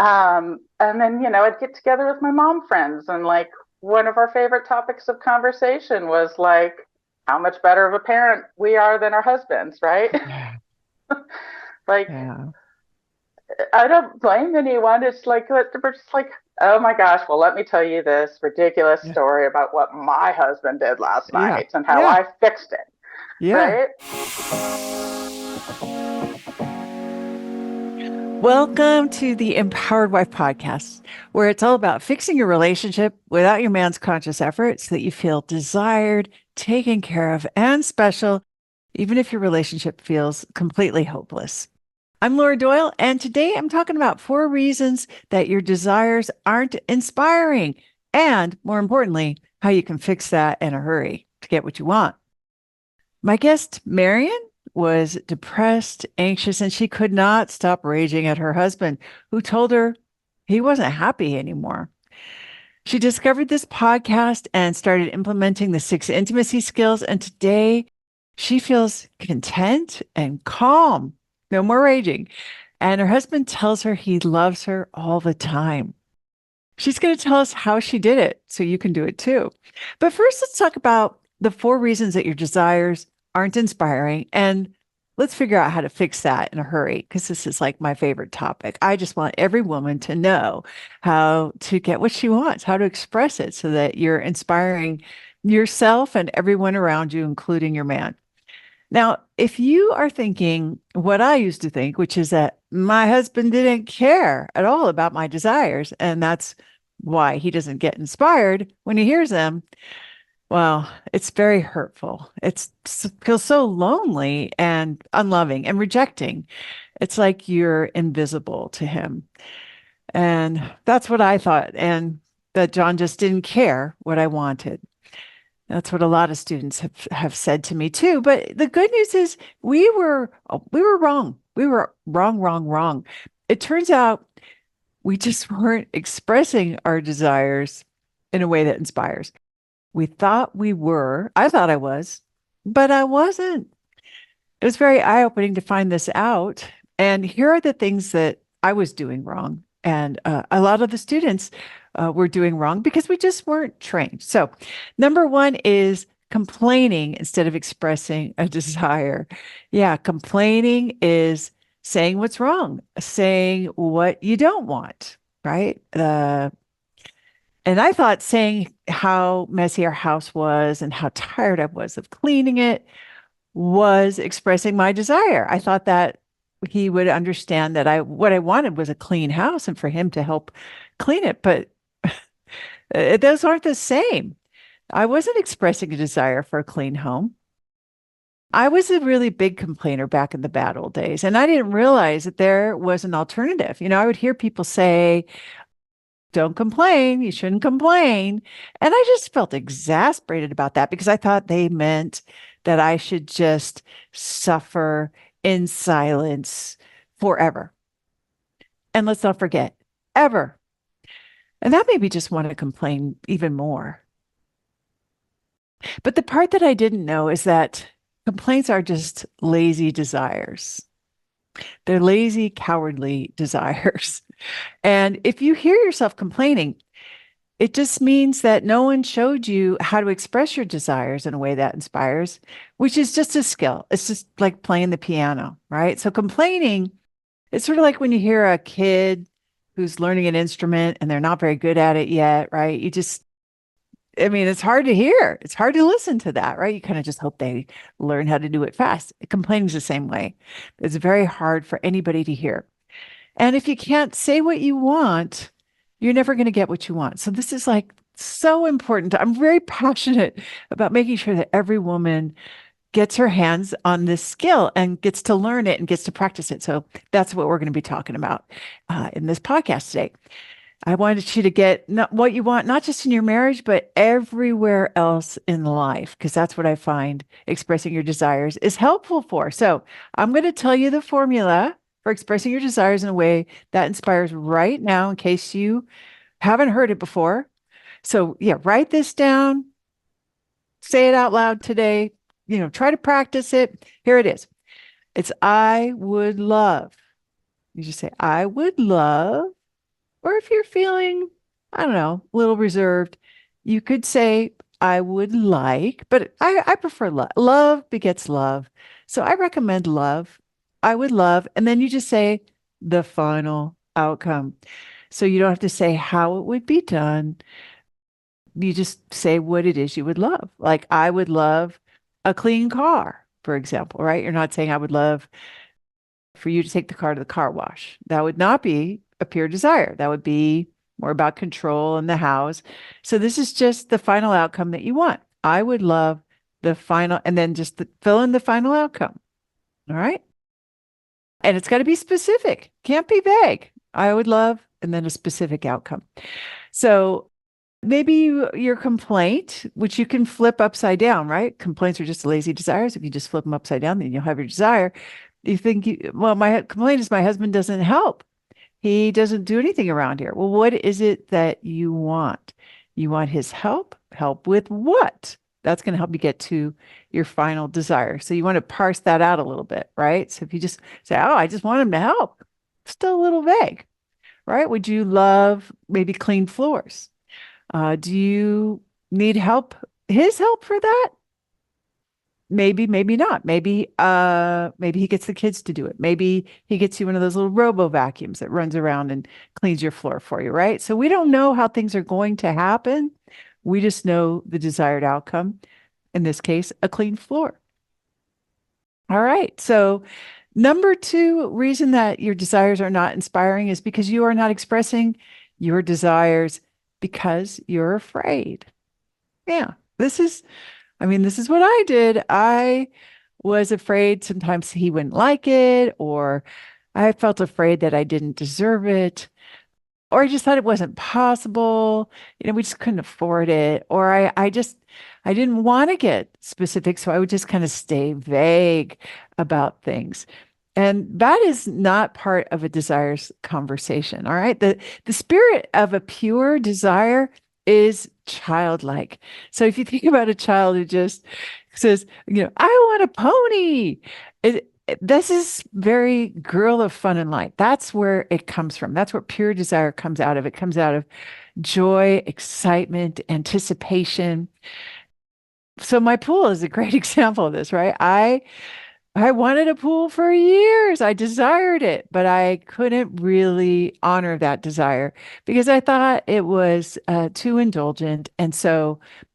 And then, I'd get together with my mom friends, and like one of our favorite topics of conversation was like how much better of a parent we are than our husbands, right? Yeah. Like, Yeah. I don't blame anyone. It's like, we're just like, oh my gosh, well, let me tell you this ridiculous Yeah. story about what my husband did last Yeah. night and how Yeah. I fixed it, Yeah. right? Welcome to the Empowered Wife podcast, where it's all about fixing your relationship without your man's conscious effort so that you feel desired, taken care of, and special, even if your relationship feels completely hopeless. I'm Laura Doyle, and today I'm talking about 4 reasons that your desires aren't inspiring, and more importantly, how you can fix that in a hurry to get what you want. My guest, Marion, was depressed, anxious, and she could not stop raging at her husband, who told her he wasn't happy anymore. She discovered this podcast and started implementing the 6 intimacy skills. And today she feels content and calm, no more raging. And her husband tells her he loves her all the time. She's going to tell us how she did it so you can do it too. But first, let's talk about the 4 reasons that your desires aren't inspiring. And let's figure out how to fix that in a hurry because this is like my favorite topic. I just want every woman to know how to get what she wants, how to express it so that you're inspiring yourself and everyone around you, including your man. Now, if you are thinking what I used to think, which is that my husband didn't care at all about my desires, and that's why he doesn't get inspired when he hears them, well, it's very hurtful. Feels so lonely and unloving and rejecting. It's like you're invisible to him. And that's what I thought. And that John just didn't care what I wanted. That's what a lot of students have said to me too. But the good news is we were wrong. We were wrong, wrong, wrong. It turns out we just weren't expressing our desires in a way that inspires. We thought we were. I thought I was, but I wasn't. It was very eye-opening to find this out. And here are the things that I was doing wrong. And a lot of the students were doing wrong because we just weren't trained. So, number one is complaining instead of expressing a desire. Yeah, complaining is saying what's wrong, saying what you don't want, right? And I thought saying how messy our house was and how tired I was of cleaning it was expressing my desire. I thought that he would understand that I what I wanted was a clean house and for him to help clean it, but those aren't the same. I wasn't expressing a desire for a clean home. I was a really big complainer back in the bad old days, and I didn't realize that there was an alternative. I would hear people say, don't complain, you shouldn't complain. And I just felt exasperated about that because I thought they meant that I should just suffer in silence forever. And let's not forget, ever. And that made me just want to complain even more. But the part that I didn't know is that complaints are just lazy desires. They're lazy, cowardly desires. And if you hear yourself complaining, it just means that no one showed you how to express your desires in a way that inspires, which is just a skill. It's just like playing the piano, right? So complaining, it's sort of like when you hear a kid who's learning an instrument and they're not very good at it yet, right? I mean, it's hard to hear. It's hard to listen to that, right? You kind of just hope they learn how to do it fast. Complaining is the same way. It's very hard for anybody to hear. And if you can't say what you want, you're never going to get what you want. So this is like so important. I'm very passionate about making sure that every woman gets her hands on this skill and gets to learn it and gets to practice it. So that's what we're going to be talking about in this podcast today. I wanted you to get not what you want, not just in your marriage, but everywhere else in life, because that's what I find expressing your desires is helpful for. So I'm going to tell you the formula for expressing your desires in a way that inspires right now, in case you haven't heard it before. So, yeah, write this down, say it out loud today, try to practice it. Here it is. It's I would love. You just say, I would love. Or if you're feeling, I don't know, a little reserved, you could say, I would like, but I prefer love. Love begets love. So I recommend love. I would love. And then you just say the final outcome. So you don't have to say how it would be done. You just say what it is you would love. Like, I would love a clean car, for example, right? You're not saying I would love for you to take the car to the car wash. That would not be a pure desire. That would be more about control in the house. So this is just the final outcome that you want. I would love the final, and then just fill in the final outcome. All right. And it's got to be specific. Can't be vague. I would love, and then a specific outcome. So maybe your complaint, which you can flip upside down, right? Complaints are just lazy desires. If you just flip them upside down, then you'll have your desire. You think, well, my complaint is my husband doesn't help. He doesn't do anything around here. Well, what is it that you want? You want his help? Help with what? That's going to help you get to your final desire. So you want to parse that out a little bit, right? So if you just say, oh, I just want him to help, still a little vague, right? Would you love maybe clean floors? Do you need help, his help for that? Maybe, maybe not. Maybe he gets the kids to do it. Maybe he gets you one of those little robo vacuums that runs around and cleans your floor for you, right? So we don't know how things are going to happen. We just know the desired outcome. In this case, a clean floor. All right. So number two reason that your desires are not inspiring is because you are not expressing your desires because you're afraid. Yeah. This is what I did. I was afraid sometimes he wouldn't like it, or I felt afraid that I didn't deserve it, or I just thought it wasn't possible. We just couldn't afford it. Or I didn't want to get specific. So I would just kind of stay vague about things. And that is not part of a desires conversation. All right. The spirit of a pure desire is childlike. So if you think about a child who just says, I want a pony. This is very girl of fun and light. That's where it comes from. That's where pure desire comes out of. It comes out of joy, excitement, anticipation. So my pool is a great example of this, right? I wanted a pool for years. I desired it, but I couldn't really honor that desire because I thought it was too indulgent, and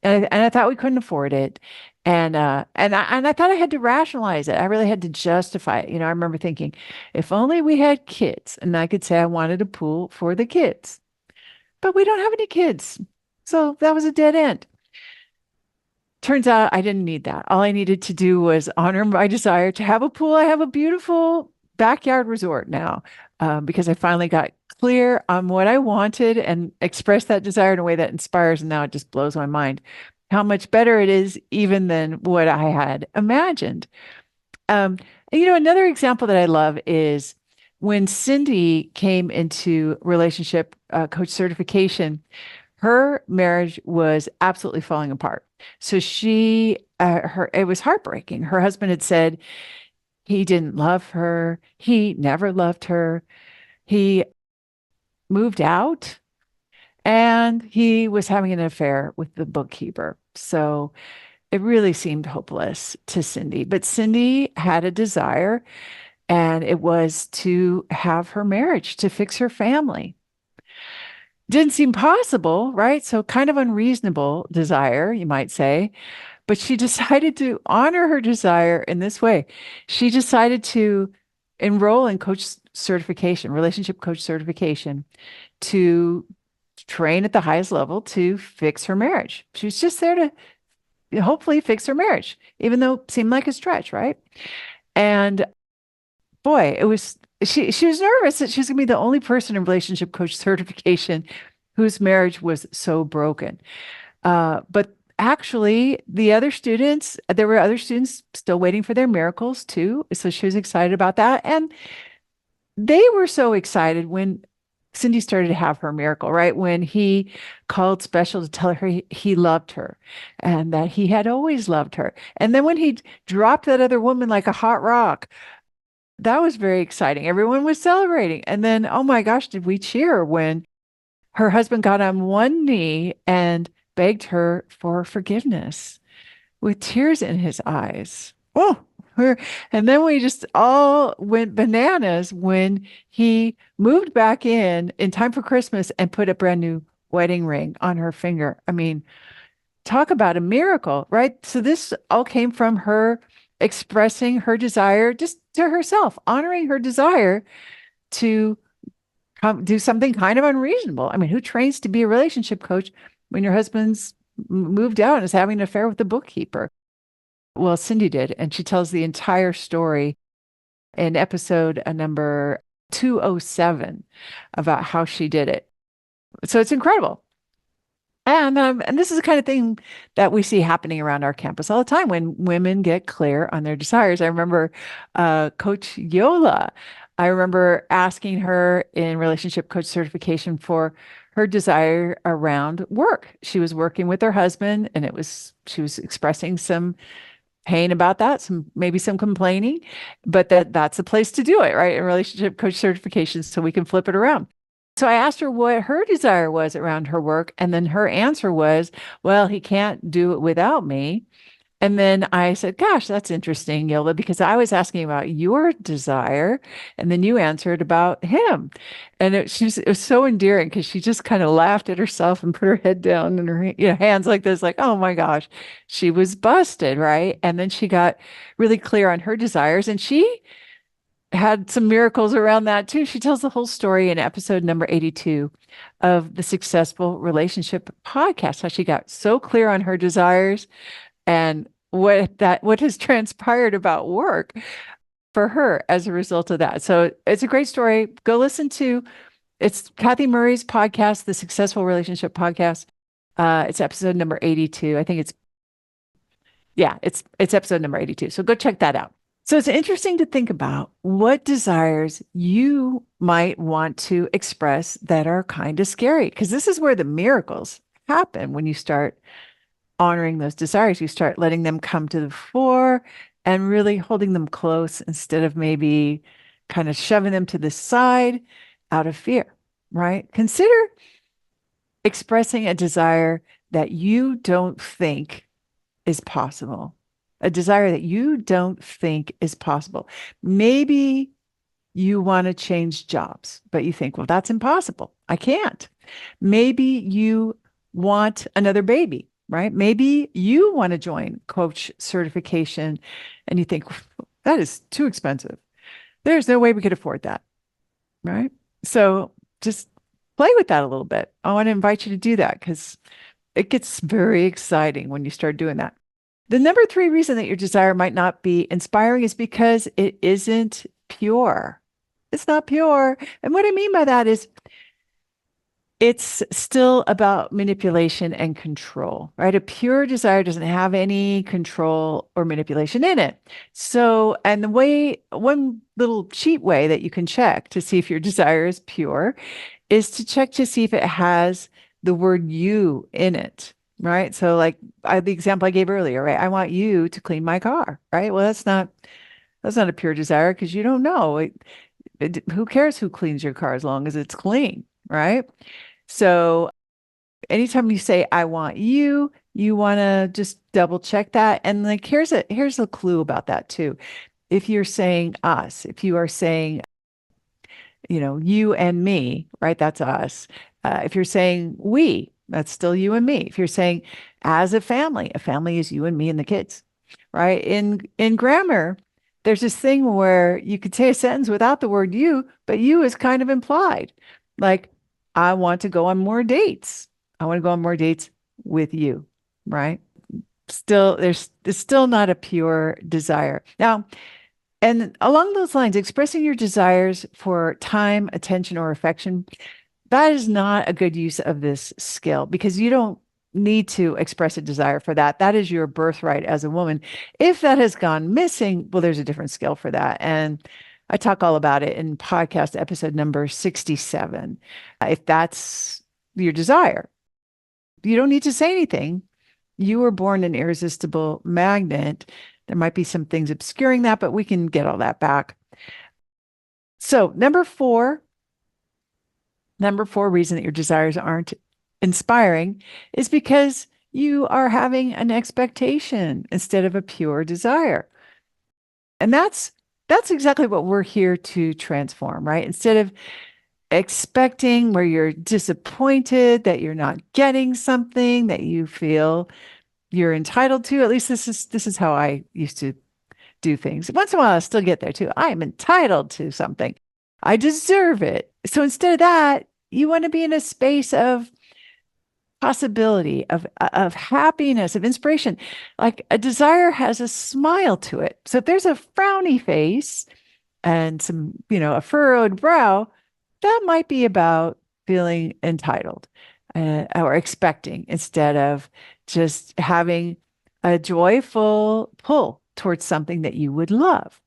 I thought we couldn't afford it, and I thought I had to rationalize it. I really had to justify it. I remember thinking, if only we had kids, and I could say I wanted a pool for the kids, but we don't have any kids, so that was a dead end. Turns out I didn't need that. All I needed to do was honor my desire to have a pool. I have a beautiful backyard resort now because I finally got clear on what I wanted and expressed that desire in a way that inspires. And now it just blows my mind how much better it is even than what I had imagined. Another example that I love is when Cindy came into relationship coach certification, her marriage was absolutely falling apart. So it was heartbreaking. Her husband had said he didn't love her. He never loved her. He moved out and he was having an affair with the bookkeeper. So it really seemed hopeless to Cindy. But Cindy had a desire, and it was to have her marriage, to fix her family. Didn't seem possible, right? So kind of unreasonable desire, you might say. But she decided to honor her desire in this way. She decided to enroll in coach certification, relationship coach certification, to train at the highest level to fix her marriage. She was just there to hopefully fix her marriage, even though it seemed like a stretch, right? And boy, she was nervous that she was going to be the only person in relationship coach certification whose marriage was so broken. But actually, there were other students still waiting for their miracles too. So she was excited about that. And they were so excited when Cindy started to have her miracle, right? When he called special to tell her he loved her and that he had always loved her. And then when he dropped that other woman like a hot rock, that was very exciting. Everyone was celebrating. And then, oh my gosh, did we cheer when her husband got on one knee and begged her for forgiveness with tears in his eyes. Oh, and then we just all went bananas when he moved back in time for Christmas and put a brand new wedding ring on her finger. I mean, talk about a miracle, right? So this all came from her expressing her desire just to herself, honoring her desire to do something kind of unreasonable. I mean, who trains to be a relationship coach when your husband's moved out and is having an affair with the bookkeeper? Well, Cindy did, and she tells the entire story in episode number 207 about how she did it. So it's incredible. And this is the kind of thing that we see happening around our campus all the time when women get clear on their desires. I remember Coach Yola. I remember asking her in relationship coach certification for her desire around work. She was working with her husband, and she was expressing some pain about that, maybe some complaining, but that's the place to do it, right? In relationship coach certifications, so we can flip it around. So I asked her what her desire was around her work, and then her answer was, well, he can't do it without me. And then I said, gosh, that's interesting, Yola, because I was asking about your desire, and then you answered about him. And it was so endearing because she just kind of laughed at herself and put her head down and her hands like this, like, oh my gosh, she was busted, right? And then she got really clear on her desires, and she had some miracles around that too. She tells the whole story in episode number 82 of the Successful Relationship podcast, how she got so clear on her desires and what has transpired about work for her as a result of that. So it's a great story. Go listen to it's Kathy Murray's podcast, the Successful Relationship Podcast. It's episode number 82. I think it's episode number 82. So go check that out. So it's interesting to think about what desires you might want to express that are kind of scary, because this is where the miracles happen when you start honoring those desires. You start letting them come to the fore and really holding them close instead of maybe kind of shoving them to the side out of fear, right? Consider expressing a desire that you don't think is possible, a desire that you don't think is possible. Maybe you want to change jobs, but you think, well, that's impossible. I can't. Maybe you want another baby, right? Maybe you want to join coach certification and you think that is too expensive. There's no way we could afford that, right? So just play with that a little bit. I want to invite you to do that because it gets very exciting when you start doing that. The number 3 reason that your desire might not be inspiring is because it isn't pure. It's not pure. And what I mean by that is it's still about manipulation and control, right? A pure desire doesn't have any control or manipulation in it. So, and one little cheat way that you can check to see if your desire is pure is to check to see if it has the word you in it, right? So like the example I gave earlier, right? I want you to clean my car, right? Well, that's not a pure desire because you don't know. Who cares who cleans your car as long as it's clean, right? So anytime you say, I want you, you want to just double check that. And like, here's a clue about that too. If you're saying us, if you are saying, you and me, right? That's us. If you're saying we, that's still you and me. If you're saying as a family is you and me and the kids, right? In grammar, there's this thing where you could say a sentence without the word you, but you is kind of implied. Like, I want to go on more dates. I want to go on more dates with you, right? Still, it's still not a pure desire. Now, and along those lines, expressing your desires for time, attention, or affection, that is not a good use of this skill because you don't need to express a desire for that. That is your birthright as a woman. If that has gone missing, well, there's a different skill for that. And I talk all about it in podcast episode number 67. If that's your desire, you don't need to say anything. You were born an irresistible magnet. There might be some things obscuring that, but we can get all that back. So number 4, Number four reason that your desires aren't inspiring is because you are having an expectation instead of a pure desire. And that's exactly what we're here to transform, right? Instead of expecting where you're disappointed that you're not getting something that you feel you're entitled to. At least this is how I used to do things. Once in a while I still get there too. I am entitled to something. I deserve it. So instead of that, you want to be in a space of possibility, of happiness, of inspiration. Like a desire has a smile to it. So if there's a frowny face and some, a furrowed brow, that might be about feeling entitled or expecting instead of just having a joyful pull towards something that you would love.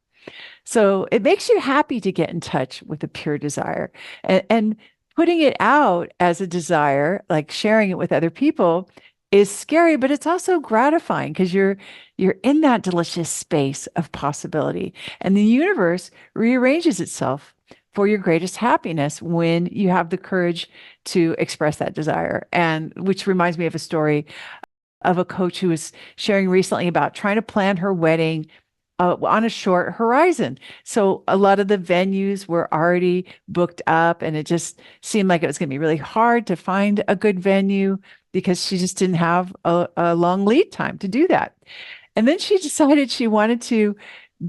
So it makes you happy to get in touch with a pure desire and putting it out as a desire, like sharing it with other people is scary, but it's also gratifying because you're in that delicious space of possibility. And the universe rearranges itself for your greatest happiness when you have the courage to express that desire. And which reminds me of a story of a coach who was sharing recently about trying to plan her wedding on a short horizon. So a lot of the venues were already booked up, and it just seemed like it was going to be really hard to find a good venue because she just didn't have a long lead time to do that. And then she decided she wanted to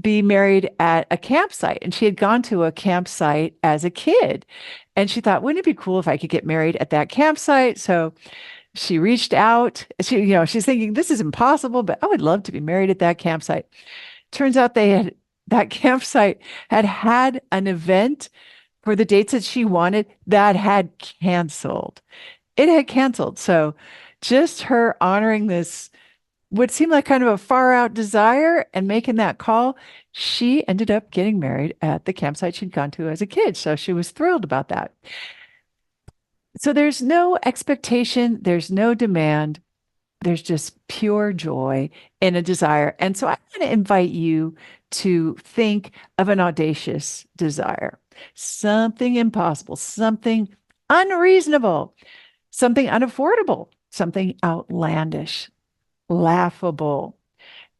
be married at a campsite, and she had gone to a campsite as a kid. And she thought, wouldn't it be cool if I could get married at that campsite? So she reached out. She's thinking, this is impossible, but I would love to be married at that campsite. Turns out that campsite had an event for the dates that she wanted that had canceled. It had canceled. So just her honoring this, what seemed like kind of a far out desire and making that call, she ended up getting married at the campsite she'd gone to as a kid. So she was thrilled about that. So there's no expectation, there's no demand. There's just pure joy and a desire. And so I want to invite you to think of an audacious desire, something impossible, something unreasonable, something unaffordable, something outlandish, laughable.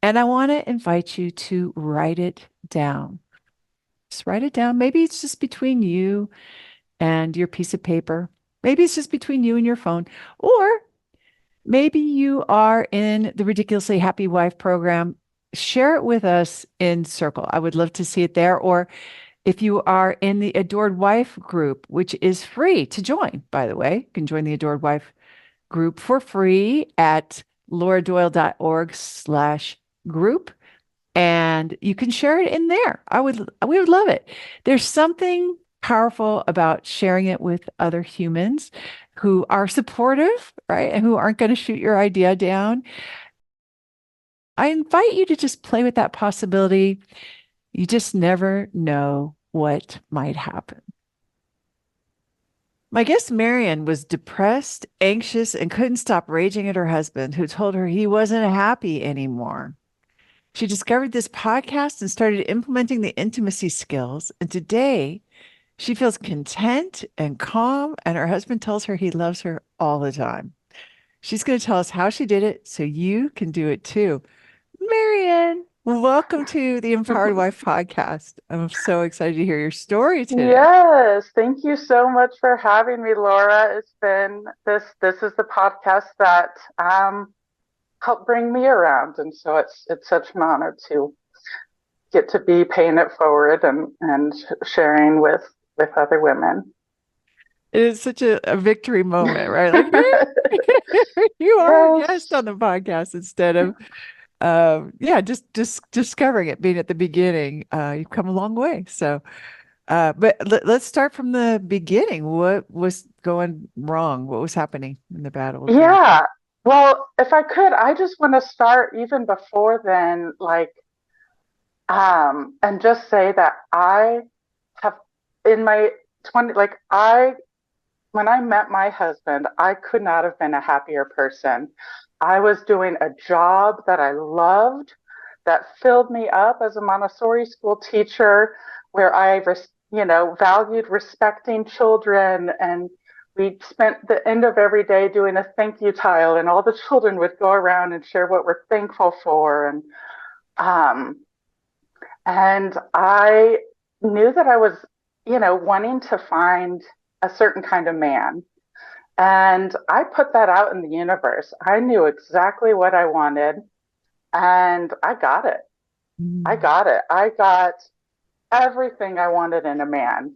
And I want to invite you to write it down. Just write it down. Maybe it's just between you and your piece of paper. Maybe it's just between you and your phone. Or maybe you are in the Ridiculously Happy Wife program. Share it with us in Circle. I would love to see it there. Or if you are in the Adored Wife group, which is free to join, by the way, you can join the Adored Wife group for free at lauradoyle.org/group. And you can share it in there. We would love it. There's something powerful about sharing it with other humans who are supportive, right? And who aren't going to shoot your idea down. I invite you to just play with that possibility. You just never know what might happen. My guest, Marian, was depressed, anxious, and couldn't stop raging at her husband, who told her he wasn't happy anymore. She discovered this podcast and started implementing the intimacy skills. And today, she feels content and calm, and her husband tells her he loves her all the time. She's going to tell us how she did it so you can do it too. Marian, welcome to the Empowered Wife podcast. I'm so excited to hear your story today. Yes, thank you so much for having me, Laura. It's been this is the podcast that helped bring me around, and so it's such an honor to get to be paying it forward and sharing with other women. It is such a victory moment, right? Like, you are a guest on the podcast instead of just discovering it, being at the beginning. You've come a long way. So but let's start from the beginning. What was going wrong? What was happening in the battle? Yeah. Well, if I could, I just want to start even before then, and just say that I have in my 20, when I met my husband, I could not have been a happier person. I was doing a job that I loved, that filled me up as a Montessori school teacher, where I valued respecting children. And we spent the end of every day doing a thank you tile, and all the children would go around and share what we're thankful for. Um, and I knew that I was, wanting to find a certain kind of man. And I put that out in the universe. I knew exactly what I wanted, and I got it. I Mm. got it. I got everything I wanted in a man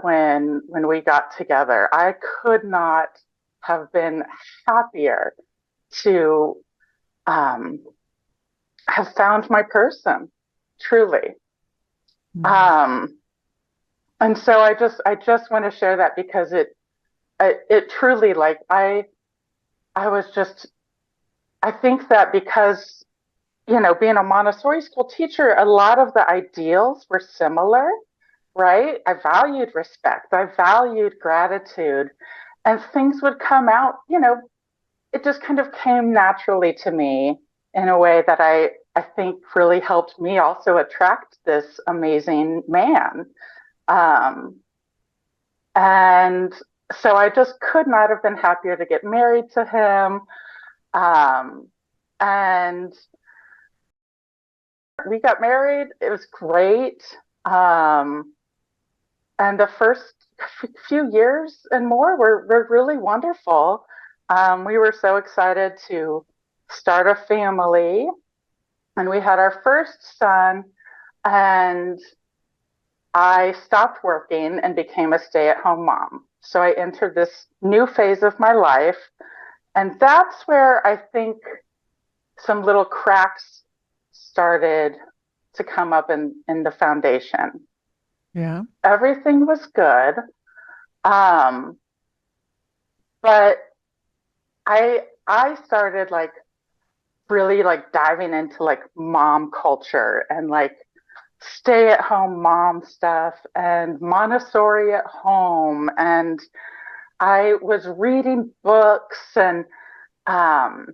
when we got together. I could not have been happier to um, have found my person, truly. Mm. Um, and so I just want to share that because it truly, like, I was just, I think that because being a Montessori school teacher, a lot of the ideals were similar, right? I valued respect, I valued gratitude, and things would come out, it just kind of came naturally to me in a way that I think really helped me also attract this amazing man. Um, and so I just could not have been happier to get married to him. Um, and we got married. It was great. Um, and the first few years and more were really wonderful. We were so excited to start a family, and we had our first son, and I stopped working and became a stay-at-home mom. So I entered this new phase of my life, and that's where I think some little cracks started to come up in the foundation. Yeah. Everything was good. Um, but I started like really like diving into like mom culture and like stay at home mom stuff and Montessori at home. And I was reading books and um,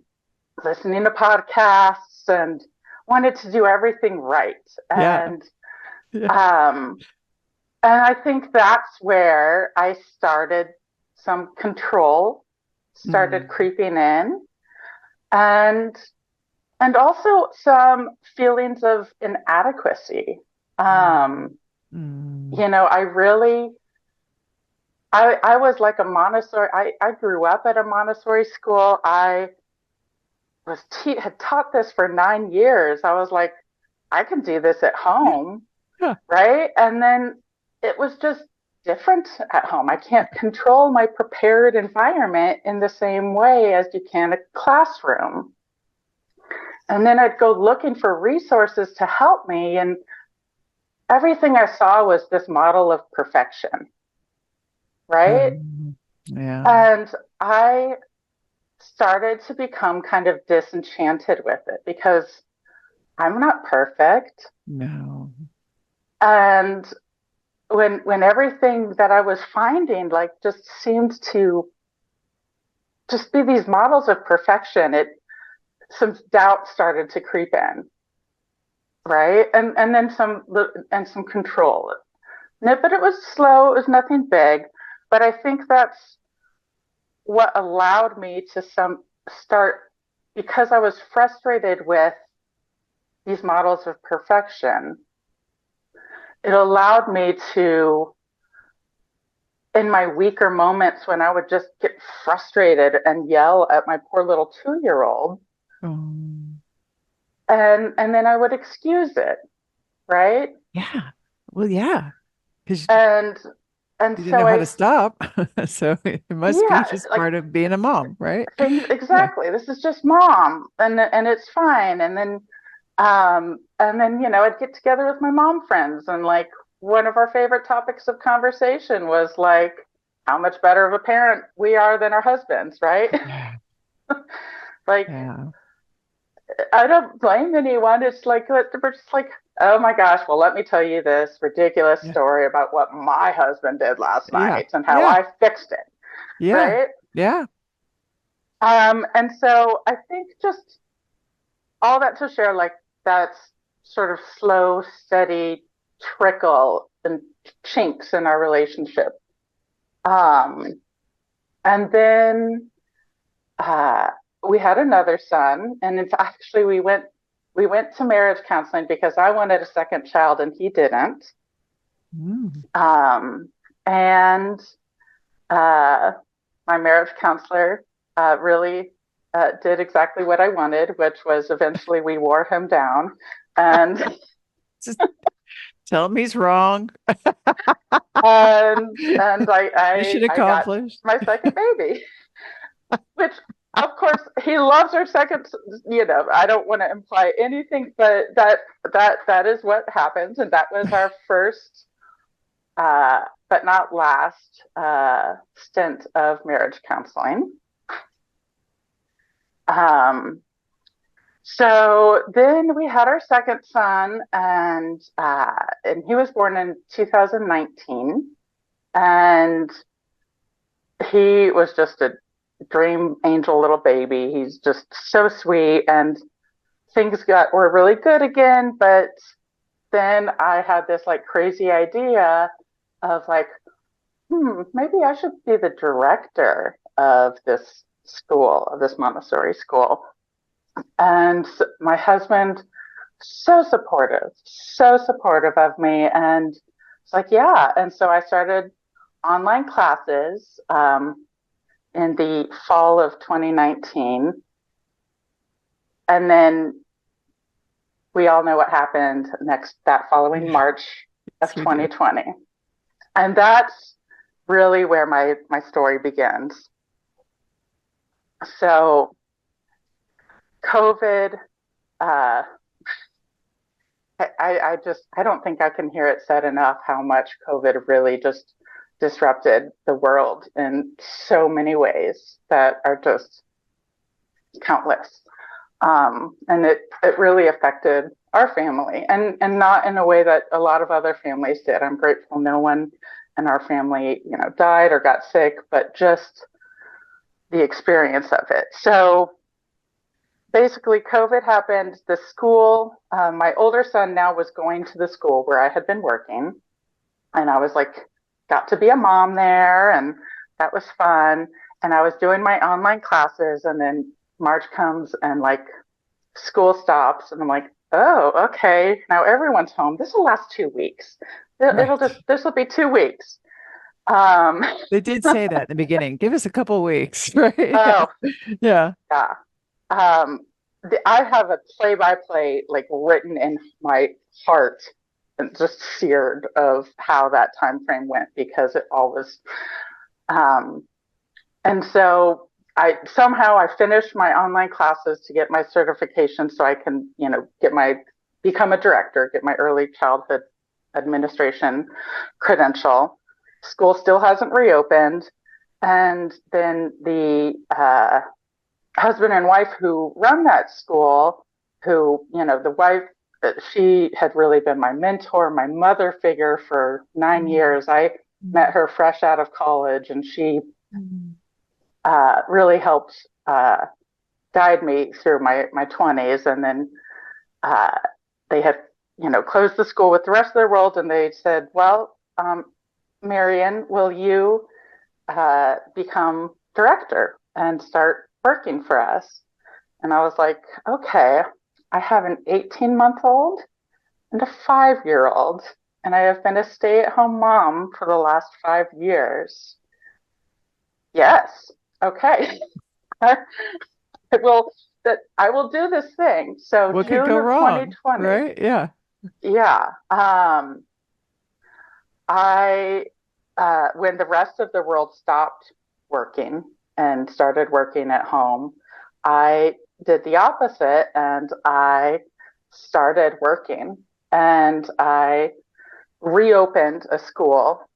listening to podcasts and wanted to do everything right. Yeah. Yeah. Um, and I think that's where I started some control started Mm. creeping in, and also some feelings of inadequacy. Mm. Um, Mm. I really I was like a Montessori. I grew up at a Montessori school. I had taught this for 9 years. I was like, I can do this at home, Yeah. right? And then it was just different at home. I can't control my prepared environment in the same way as you can a classroom. And then I'd go looking for resources to help me, and everything I saw was this model of perfection, right? Yeah. And I started to become kind of disenchanted with it because I'm not perfect. No. And when everything that I was finding like just seemed to just be these models of perfection, it some doubt started to creep in, right? And then some control. But it was slow. It was nothing big. But I think that's what allowed me to some start because I was frustrated with these models of perfection. It allowed me to, in my weaker moments when I would just get frustrated and yell at my poor little 2 year old, Oh. and then I would excuse it, right? Yeah. Well, yeah. Because And and you didn't know so how I to stop. So it must be yeah, just like part of being a mom, right? things Yeah. exactly. This is just mom, and it's fine. And then I'd get together with my mom friends, and like one of our favorite topics of conversation was like how much better of a parent we are than our husbands, right? Yeah. Like Yeah. I don't blame anyone. It's like we're just like, oh my gosh, well, let me tell you this ridiculous Yeah. story about what my husband did last Yeah. night and how Yeah. I fixed it, Yeah. right? Yeah. And so I think just all that to share, like that's sort of slow, steady trickle and chinks in our relationship. Um, and then uh, we had another son, and actually we went to marriage counseling because I wanted a second child and he didn't. Mm. And my marriage counselor really did exactly what I wanted, which was eventually we wore him down. And Just tell him he's wrong. and Mission I got accomplished. my second baby, which of course he loves our second. I don't want to imply anything, but that is what happens, and that was our first, but not last, stint of marriage counseling. Um, so then we had our second son, and he was born in 2019, and he was just a dream angel little baby. He's just so sweet, and things were really good again. But then I had this like crazy idea of like, maybe I should be the director of this school, of this Montessori school. And my husband, so supportive of me. And it's like, yeah. And so I started online classes in the fall of 2019. And then we all know what happened that following March of Yes, we do. 2020. And that's really where my story begins. So COVID, uh, I don't think I can hear it said enough how much COVID really just disrupted the world in so many ways that are just countless. And it really affected our family, and not in a way that a lot of other families did. I'm grateful no one in our family, died or got sick, but just the experience of it. So basically, COVID happened. The school, my older son now was going to the school where I had been working, and I was like, got to be a mom there, and that was fun. And I was doing my online classes, and then March comes, and like school stops, and I'm like, oh, okay, now everyone's home. This will last 2 weeks. Right. This will be 2 weeks. Um, They did say that in the beginning. Give us a couple weeks, right? oh, Yeah. yeah. Um, I have a play-by-play like written in my heart and just seared of how that time frame went because it always. Um, and so I finished my online classes to get my certification so I can become a director, get my early childhood administration credential. School still hasn't reopened, and then the husband and wife who run that school, the wife, she had really been my mentor, my mother figure for 9 years. I met her fresh out of college, and she really helped guide me through my 20s. And then they had, closed the school with the rest of the world, and they said, well, Marian, will you become director and start working for us? And I was like, okay, I have an 18-month-old and a 5-year-old, and I have been a stay-at-home mom for the last 5 years. Yes, okay. Well, that I will do this thing. So What could June go of wrong, 2020, right? Yeah. yeah. I when the rest of the world stopped working and started working at home, I did the opposite, and I started working, and I reopened a school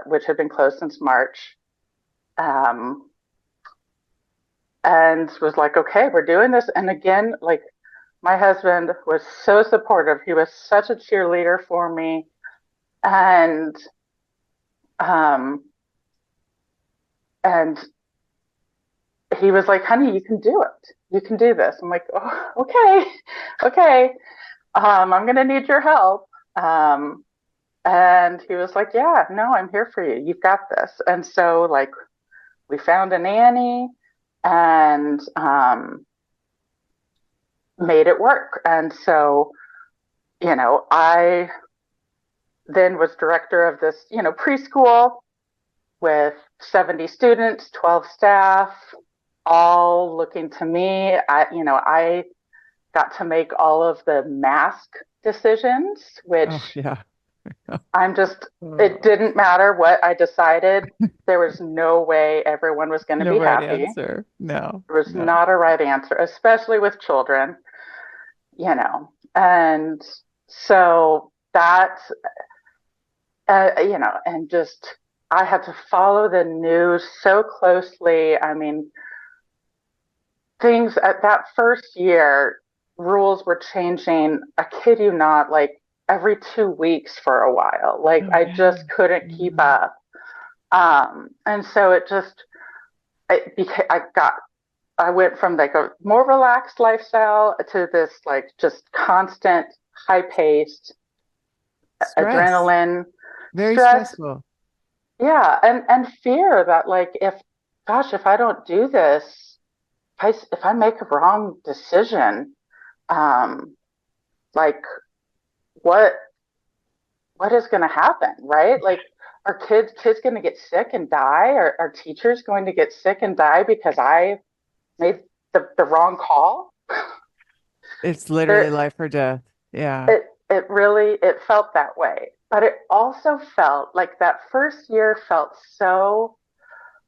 which had been closed since March, um, and was like, okay, we're doing this. And again, like my husband was so supportive. He was such a cheerleader for me, and um, and he was like, honey, you can do it. You can do this. I'm like, oh, okay, okay. I'm going to need your help. And he was like, yeah, no, I'm here for you. You've got this. And so, like, we found a nanny and made it work. And so, I then was director of this, preschool with 70 students, 12 staff, all looking to me. I got to make all of the mask decisions, which Oh, yeah. I'm just, it Oh, didn't matter what I decided. There was no way everyone was going to no be right happy. answer. No, There was no. not a right answer, especially with children, And so that, and just, I had to follow the news so closely. I mean, things at that first year, rules were changing. I kid you not, like every 2 weeks for a while. Like Oh, I yeah. just couldn't keep Yeah. up. And so I went from like a more relaxed lifestyle to this like just constant, high paced Stress, adrenaline, very stress. stressful. Yeah. And fear that like, if I don't do this, if I make a wrong decision, um, like what what is going to happen, right? Like, are kids going to get sick and die? Are teachers going to get sick and die because I made the wrong call? It's literally There, life or death. Yeah. it really it felt that way, but it also felt like that first year felt so.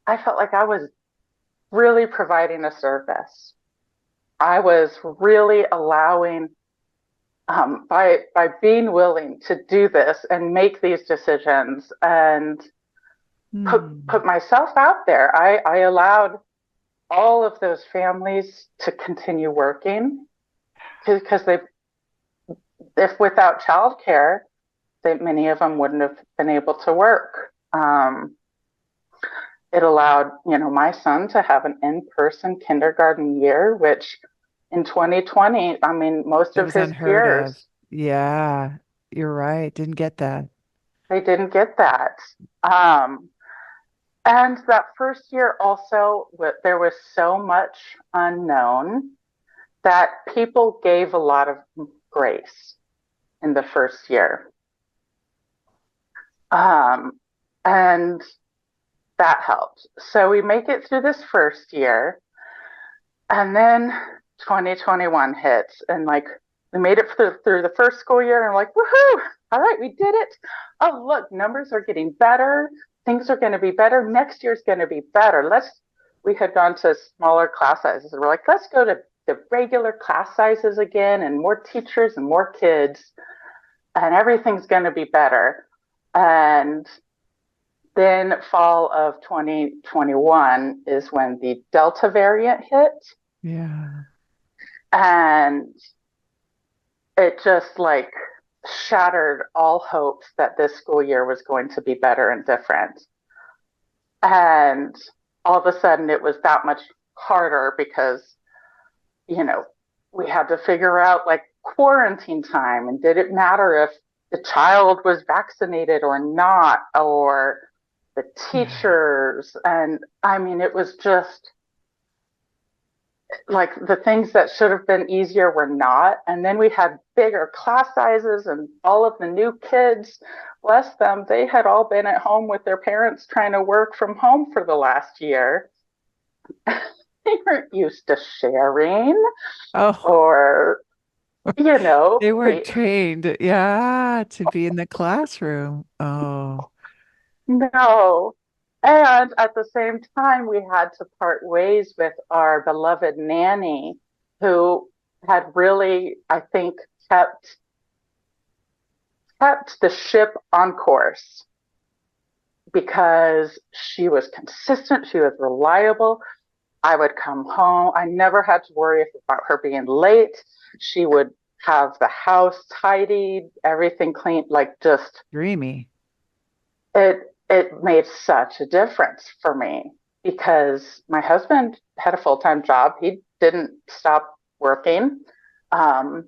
I felt like I was really providing a service. I was really allowing by being willing to do this and make these decisions and Hmm. put myself out there. I allowed all of those families to continue working because they, if without childcare, many of them wouldn't have been able to work. It allowed, my son to have an in-person kindergarten year, which in 2020, I mean, most That of was his unheard of. peers, Yeah, you're right. Didn't get that. they didn't get that. Um, and that first year also, there was so much unknown that people gave a lot of grace in the first year. Um, and that helped. So we make it through this first year, and then 2021 hits, and like we made it through the first school year, and we're like, woohoo! All right, we did it. Oh, look, numbers are getting better. Things are going to be better. Next year's going to be better. We had gone to smaller class sizes, and we're like, let's go to the regular class sizes again, and more teachers and more kids, and everything's going to be better. And then fall of 2021 is when the Delta variant hit. Yeah. And it just like shattered all hopes that this school year was going to be better and different. And all of a sudden it was that much harder because, you know, we had to figure out like quarantine time and did it matter if the child was vaccinated or not, or the Yeah. teachers. And I mean, it was just like the things that should have been easier were not. And then we had bigger class sizes and all of the new kids, bless them, they had all been at home with their parents trying to work from home for the last year. They weren't used to sharing Oh, or, they weren't we trained. Yeah, to be in the classroom. Oh, no. And at the same time, we had to part ways with our beloved nanny who had really, I think, kept the ship on course because she was consistent, she was reliable. I would come home. I never had to worry about her being late. She would have the house tidied, everything clean, like just dreamy. it it made such a difference for me because my husband had a full-time job. He didn't stop working, and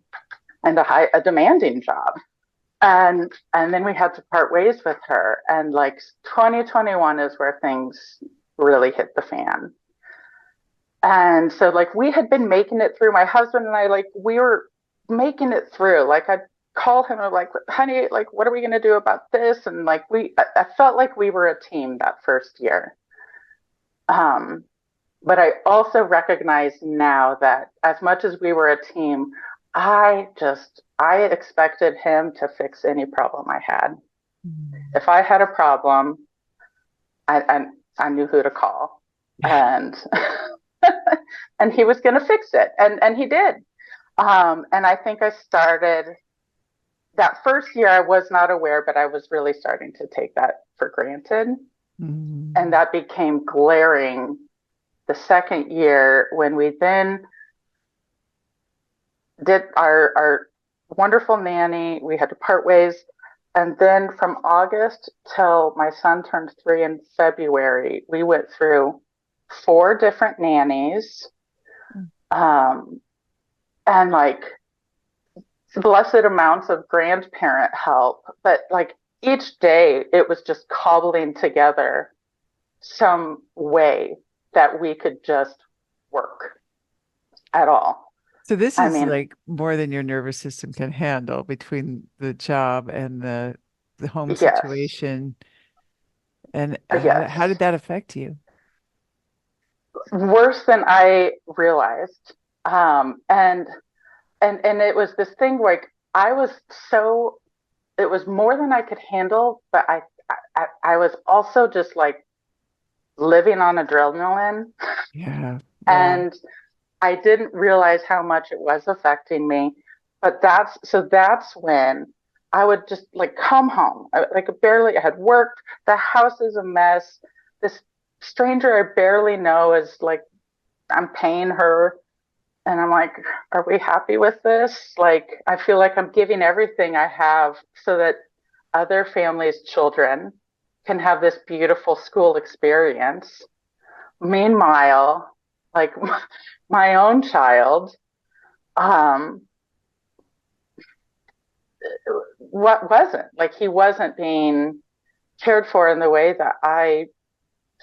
a demanding job. And then we had to part ways with her. And like 2021 is where things really hit the fan. And so like we had been making it through, my husband and I, like we were making it through. Like I'd call him and like, honey, like what are we gonna do about this? And like I felt like we were a team that first year. Um, but I also recognize now that as much as we were a team, I expected him to fix any problem I had. Mm. If I had a problem, I knew who to call, Yeah. and and he was going to fix it, and he did. And I think I started that first year. I was not aware, but I was really starting to take that for granted, and Mm. that became glaring the second year when we then did our wonderful nanny. We had to part ways. And then from August till my son turned 3 in February, we went through 4 different nannies, um, and like blessed amounts of grandparent help. But like each day, it was just cobbling together some way that we could just work at all. So this I is mean, like more than your nervous system can handle between the job and the home yes, situation. And how yes, did that affect you? worse than I realized. And and it was this thing like I was so it was more than I could handle, but I was also just like living on adrenaline, Yeah. Yeah. and I didn't realize how much it was affecting me. But that's when I would just like come home. Like barely I had worked. The house is a mess. This stranger I barely know is like I'm paying her, and I'm like, are we happy with this? Like I feel like I'm giving everything I have so that other families' children can have this beautiful school experience. Meanwhile, like my own child, um, what wasn't like he wasn't being cared for in the way that I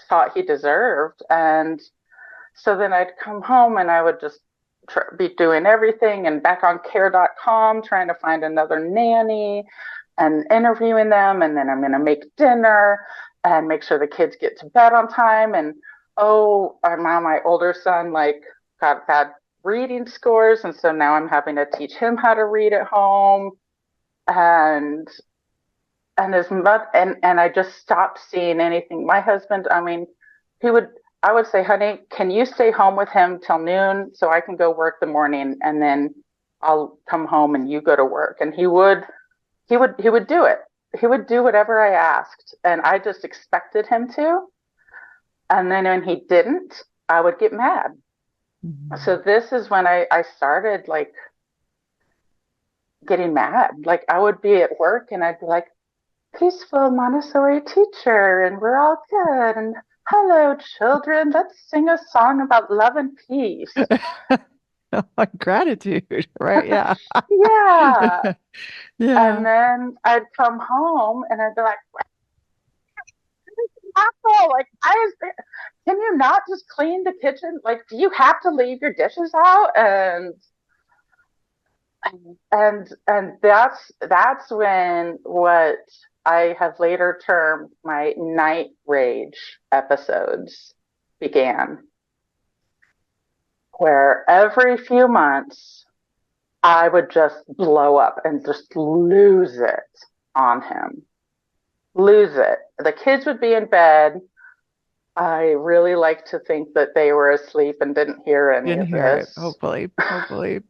thought he deserved. And so then I'd come home and I would just be doing everything and back on care.com trying to find another nanny and interviewing them. And then I'm going to make dinner and make sure the kids get to bed on time. And oh, now my older son like got bad reading scores. And so now I'm having to teach him how to read at home. And as much and I just stopped seeing anything. My husband, I mean, he would I would say, honey, can you stay home with him till noon so I can go work the morning and then I'll come home and you go to work. And he would do it. He would do whatever I asked. And I just expected him to. And then when he didn't, I would get mad. So Mhm. this is when I started like getting mad. Like I would be at work and I'd be like, peaceful Montessori teacher, and we're all good. And hello, children, let's sing a song about love and peace. Like gratitude, right? Yeah. Yeah. Yeah. And then I'd come home and I'd be like, asshole, like, can you not just clean the kitchen? Like, do you have to leave your dishes out? And that's when what I have later termed my night rage episodes began, where every few months I would just blow up and just lose it on him. Lose it. The kids would be in bed. I really like to think that they were asleep and didn't hear any Didn't of hear it. this. Hopefully. Hopefully.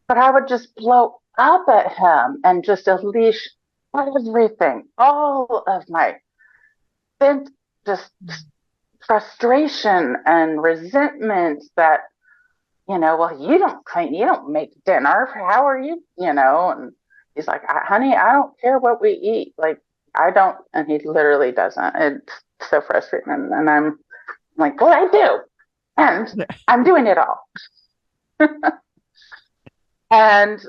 But I would just blow up at him and just unleash everything, all of my bent, just frustration and resentment that, well, you don't clean, you don't make dinner. How are you, And he's like, honey, I don't care what we eat. Like, I don't. And he literally doesn't. It's so frustrating. And I'm like, well, I do. And I'm doing it all. And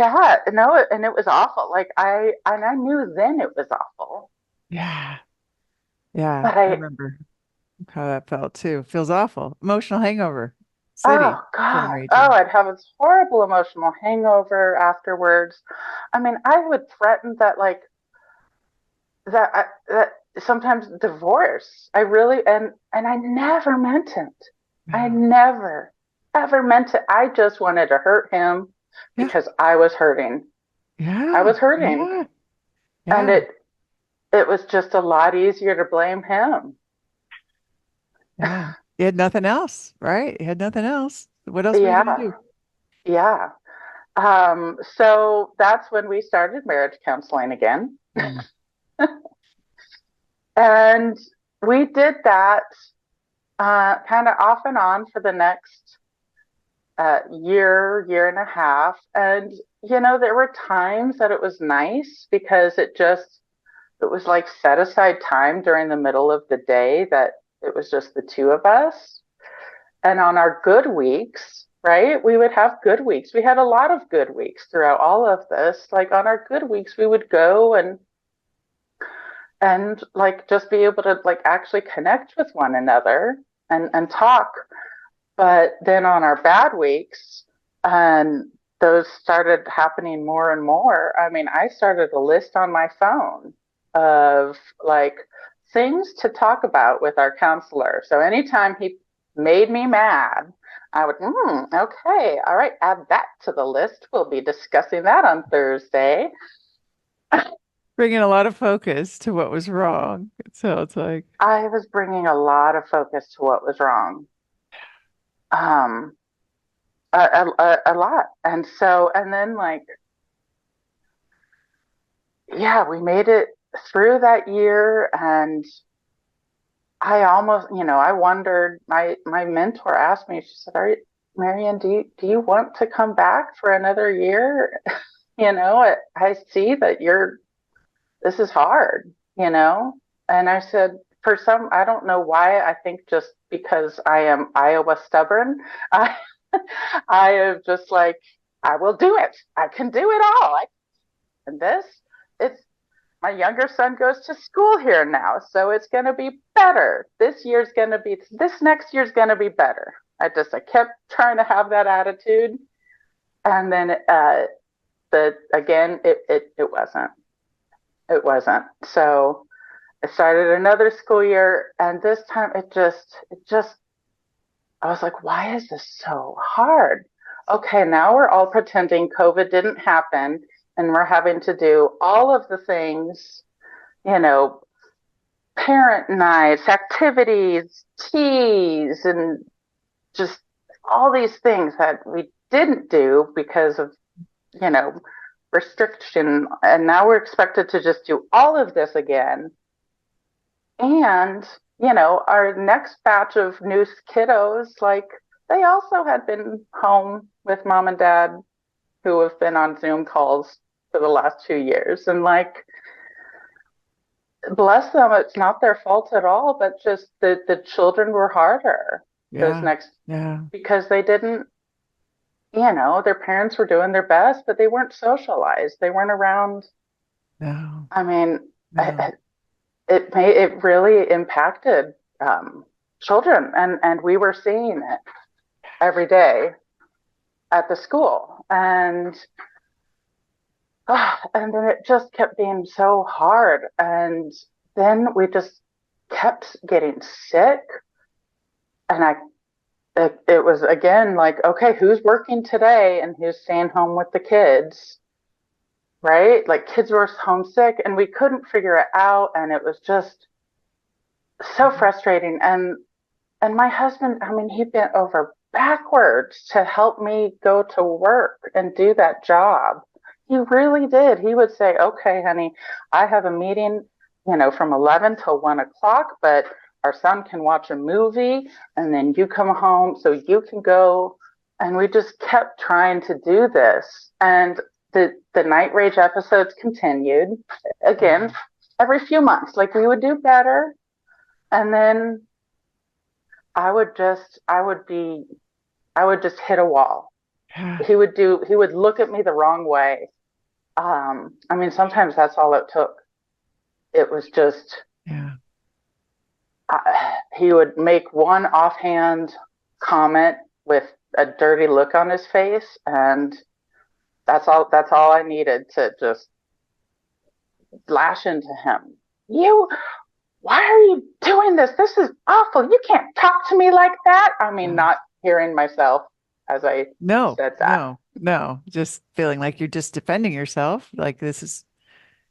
Yeah, no, and it was awful. Like I knew then it was awful, Yeah. Yeah. but I remember how that felt too. Feels awful. Emotional hangover. City oh full of God, oh, raging. I'd have this horrible emotional hangover afterwards. I mean, I would threaten that like that sometimes divorce. I really and I never meant it. I Yeah. never ever meant it. I just wanted to hurt him Yeah. because I was hurting. I Yeah. was hurting, Yeah. and Yeah. it was just a lot easier to blame him. Yeah. You had nothing else, right? You had nothing else. What else were you going to Yeah, do? yeah. So that's when we started marriage counseling again. Mm. And we did that kind of off and on for the next year and a half. And, there were times that it was nice because it was like set aside time during the middle of the day that it was just the two of us. And on our good weeks, right, we would have good weeks. We had a lot of good weeks throughout all of this. Like on our good weeks, we would go and like just be able to like actually connect with one another and talk. But then on our bad weeks, and those started happening more and more. I mean, I started a list on my phone of like things to talk about with our counselor. So anytime he made me mad, I would, okay, all right, add that to the list. We'll be discussing that on Thursday. Bringing a lot of focus to what was wrong. It sounds like. I was bringing a lot of focus to what was wrong. Um, a lot. And so, and then like, yeah, we made it through that year. And I almost, I wondered, my mentor asked me, she said, Marian, do you want to come back for another year? I see that this is hard, you know? And I said, I don't know why. I think just because I am Iowa stubborn, I, I am just like, I will do it. I can do it all. And it's my younger son goes to school here now, so it's going to be better. This next year's going to be better. I kept trying to have that attitude, and then it wasn't. It wasn't. So I started another school year, and this time I was like, why is this so hard? Okay, now we're all pretending COVID didn't happen, and we're having to do all of the things, you know, parent nights, activities, teas, and just all these things that we didn't do because of, you know, restriction. And now we're expected to just do all of this again. And, our next batch of new kiddos, like they also had been home with mom and dad who have been on Zoom calls for the last 2 years. And like, bless them, it's not their fault at all, but just the children were harder those Yeah. next Yeah. because they didn't, their parents were doing their best, but they weren't socialized. They weren't around. No. I mean, No. it really impacted children, and we were seeing it every day at the school, and then it just kept being so hard, and then we just kept getting sick, and it was again like, okay, who's working today and who's staying home with the kids, right? Like kids were homesick, and we couldn't figure it out, and it was just so frustrating. And my husband, I mean, he bent over backwards to help me go to work and do that job. He really did. He would say, okay, honey, I have a meeting, from 11 till 1 o'clock, but our son can watch a movie and then you come home so you can go. And we just kept trying to do this. And the night rage episodes continued again every few months. Like we would do better. And then I would just hit a wall. Yeah. He would look at me the wrong way. I mean, sometimes that's all it took. It was just, Yeah. he would make one offhand comment with a dirty look on his face, and that's all I needed to just lash into him. You, why are you doing this? This is awful. You can't talk to me like that. I mean, Yeah. not hearing myself as I No, said that. no, no. Just feeling like you're just defending yourself. Like this is,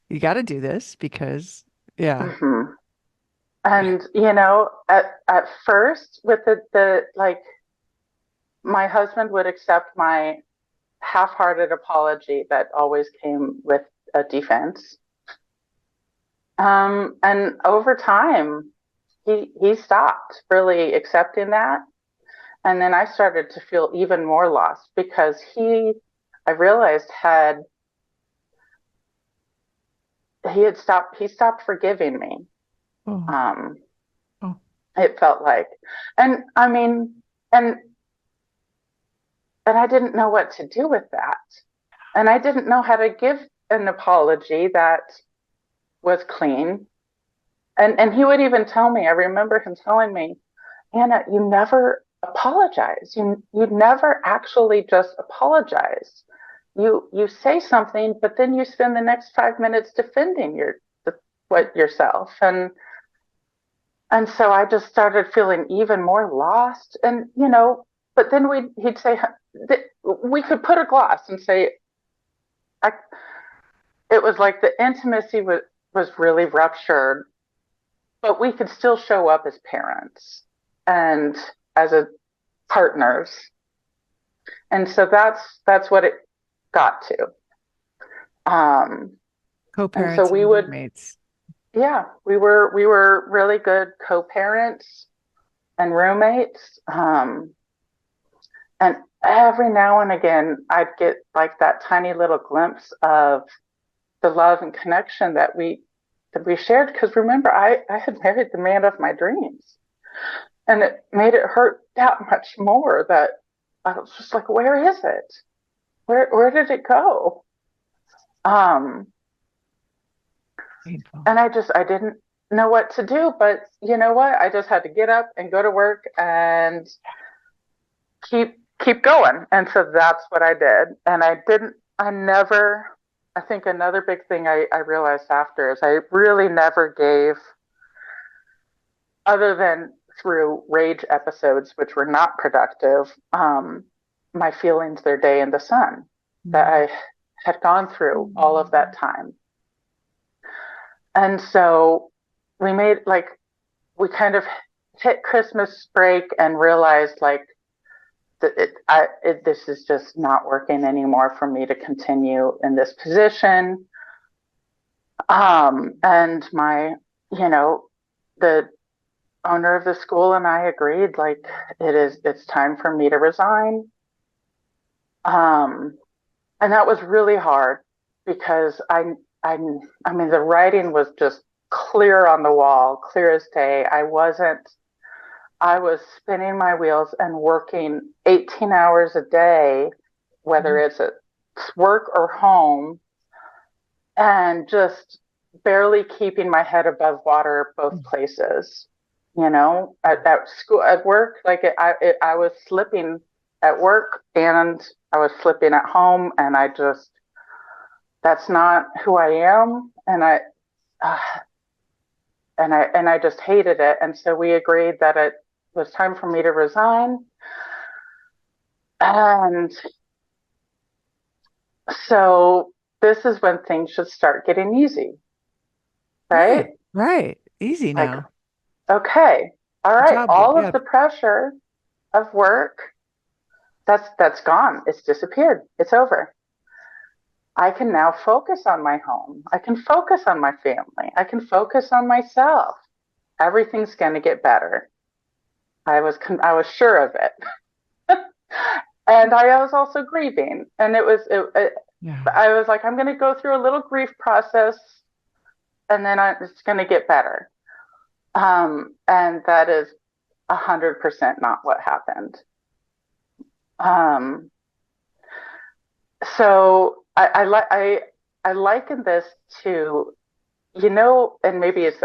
you got to do this because, yeah. Hmm. And you know, at first, with the like, my husband would accept my half-hearted apology that always came with a defense. And over time, he stopped really accepting that. And then I started to feel even more lost because I realized, he stopped forgiving me. Oh, Um, oh, it felt like, and I mean, and and I didn't know what to do with that, and I didn't know how to give an apology that was clean. And he would even tell me. I remember him telling me, Anna, you never apologize. You never actually just apologize. You say something, but then you spend the next 5 minutes defending what yourself. And so I just started feeling even more lost. And you know, but then he'd say we could put a gloss and say, I, it was like the intimacy was really ruptured, but we could still show up as parents and as a partners. And so that's what it got to. Um, and so co-parents we and would, roommates. yeah, we were really good co-parents and roommates. And every now and again, I'd get like that tiny little glimpse of the love and connection that we shared. Because remember, I had married the man of my dreams, and it made it hurt that much more. That I was just like, where is it? Where did it go? Um, Painful. and I didn't know what to do. But you know what? I just had to get up and go to work and keep going. And so that's what I did. And I didn't. I never. I think another big thing I realized after is I really never gave, other than through rage episodes, which were not productive, my feelings their day in the sun that Mm. I had gone through all of that time. And so we made like, we kind of hit Christmas break and realized like that this is just not working anymore for me to continue in this position. And you know, the owner of the school and I agreed like it's time for me to resign. Um, and that was really hard because I I mean the writing was just clear on the wall, clear as day. I was spinning my wheels and working 18 hours a day, whether Mm. it's at work or home, and just barely keeping my head above water both places. You know, at school, at work, like I was slipping at work and I was slipping at home, and that's not who I am, uh, and I just hated it. And so we agreed that it was time for me to resign. And so this is when things should start getting easy, right? Right, right. Easy Like, now. okay, all Good right, job. all of Yeah. the pressure of work, that's gone. It's disappeared. It's over. I can now focus on my home. I can focus on my family. I can focus on myself. Everything's going to get better. I was sure of it. And I was also grieving, and Yeah. I was like, I'm going to go through a little grief process, and then it's going to get better. And that is 100% not what happened. Um, So I liken this to, and maybe it's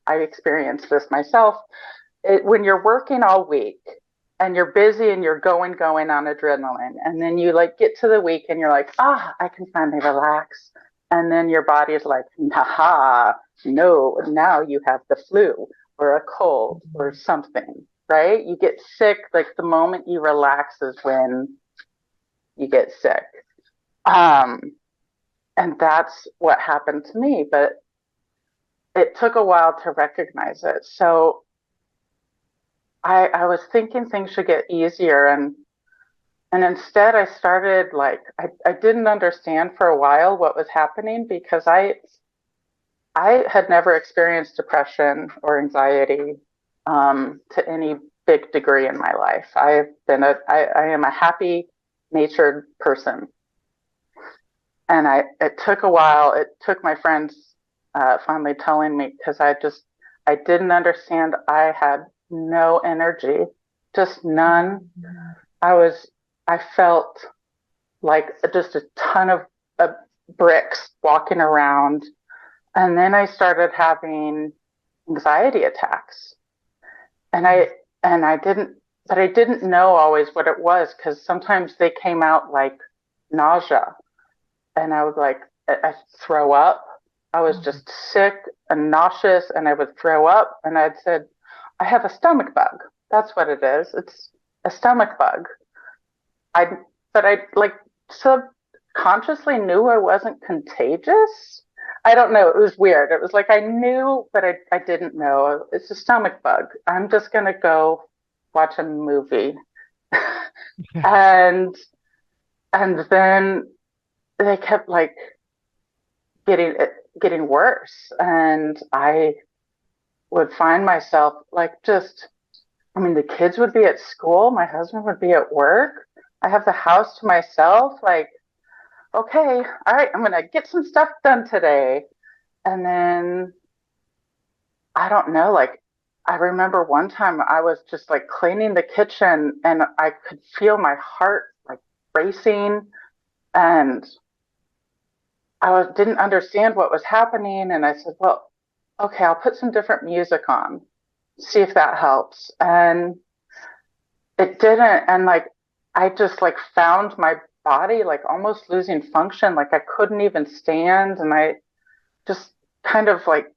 I experienced this myself. When you're working all week and you're busy and you're going on adrenaline, and then you like get to the week and you're like, I can finally relax. And then your body is like, haha, no, now you have the flu or a cold or something, right? You get sick, like the moment you relax is when you get sick. Um, and that's what happened to me, but it took a while to recognize it. So I was thinking things should get easier, and instead I started like I didn't understand for a while what was happening because I had never experienced depression or anxiety to any big degree in my life. I am a happy natured person, and it took a while. It took my friends finally telling me because I didn't understand. I had no energy, just none. I was I felt like just a ton of bricks walking around, and then I started having anxiety attacks, and I didn't, but I didn't know always what it was because sometimes they came out like nausea, and I was like, I throw up. I was just sick and nauseous, and I would throw up. And I'd said, I have a stomach bug. That's what it is. It's a stomach bug. I, but I like subconsciously knew I wasn't contagious. I don't know. It was weird. It was like I knew, but I didn't know. It's a stomach bug. I'm just going to go watch a movie. Yeah. and, and then they kept like getting getting worse, and I would find myself like just, I mean, the kids would be at school, my husband would be at work, I have the house to myself, like, okay, all right, I'm gonna get some stuff done today. And then I don't know, like, I remember one time I was just like cleaning the kitchen and I could feel my heart like racing, and didn't understand what was happening. And I said, well, okay, I'll put some different music on, see if that helps. And it didn't. And like, I just like found my body like almost losing function. Like I couldn't even stand. And I just kind of like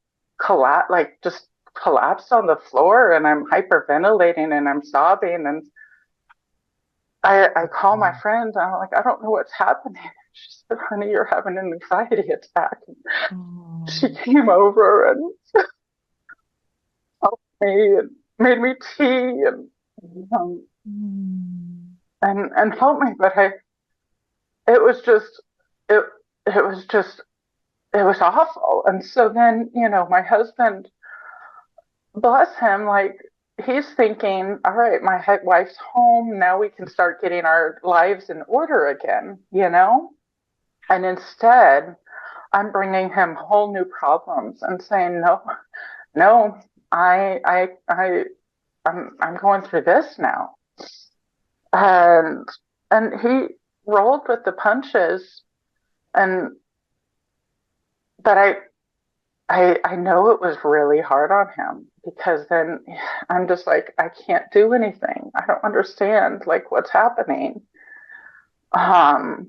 just collapsed on the floor, and I'm hyperventilating and I'm sobbing. And I call my friend and I'm like, I don't know what's happening. She said, honey, you're having an anxiety attack. She Oh. came over and helped me and made me tea um, Mm. and helped me. But it was just, it, it was just, it was awful. And so then, my husband, bless him, like, he's thinking, all right, my wife's home. Now we can start getting our lives in order again. And instead, I'm bringing him whole new problems and saying, no, no, I'm going through this now. And, and he rolled with the punches, and, but I know it was really hard on him because then I'm just like, I can't do anything. I don't understand like what's happening. Um,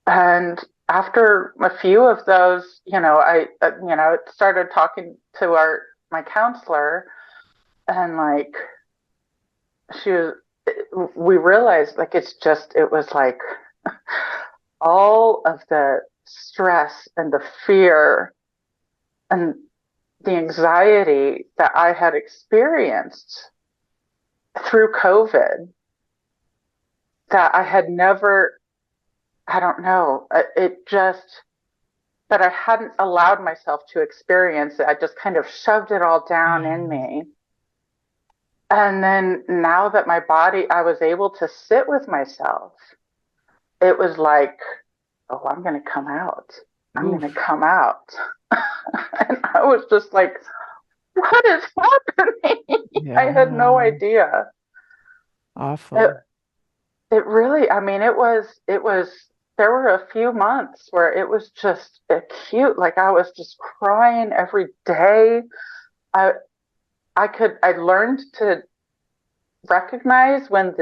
and after a few of those, I started talking to my counselor, and like she was, we realized like it was like all of the stress and the fear and the anxiety that I had experienced through COVID that I had never, I don't know, it just, that I hadn't allowed myself to experience it. I just kind of shoved it all down in Yeah. me. And then now that my body, I was able to sit with myself, it was like, oh, I'm going to come out. I'm going to Oof. come out. And I was just like, what is happening? I had no Yeah. idea. It, Awful. it really, I mean, there were a few months where it was just acute. Like I was just crying every day. I, I learned to recognize when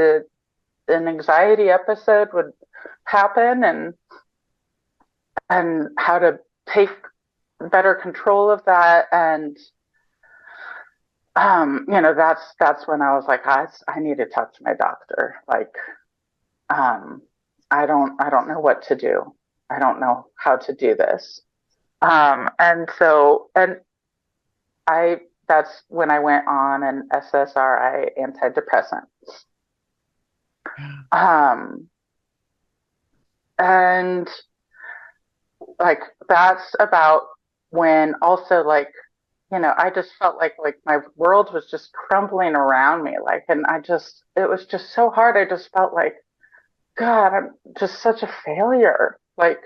an anxiety episode would happen and how to take better control of that. And, that's when I was like, I need to talk to my doctor. Like, um, I don't know what to do. I don't know how to do this. And I, that's when I went on an SSRI antidepressant. Um, and like, that's about when also like, I just felt like my world was just crumbling around me. Like, and it was just so hard. I just felt like, God, I'm just such a failure. Like,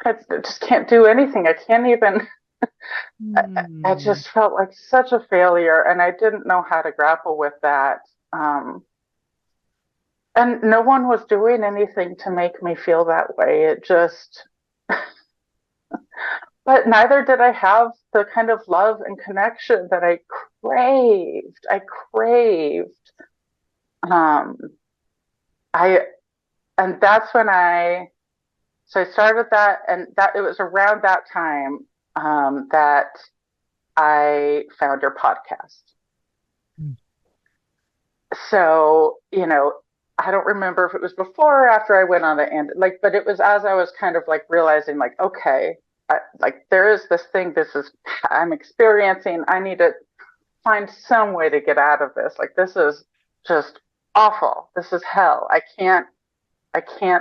I just can't do anything. I can't even, I Hmm. just felt like such a failure and I didn't know how to grapple with that. And no one was doing anything to make me feel that way. But neither did I have the kind of love and connection that I craved. I craved. Um, I, and that's when so I started that, and that it was around that time that I found your podcast. So, I don't remember if it was before or after I went on the end, like, but it was as I was kind of like realizing, like, okay, like there is this thing, I'm experiencing. I need to find some way to get out of this. Like, this is just awful. This is hell. I can't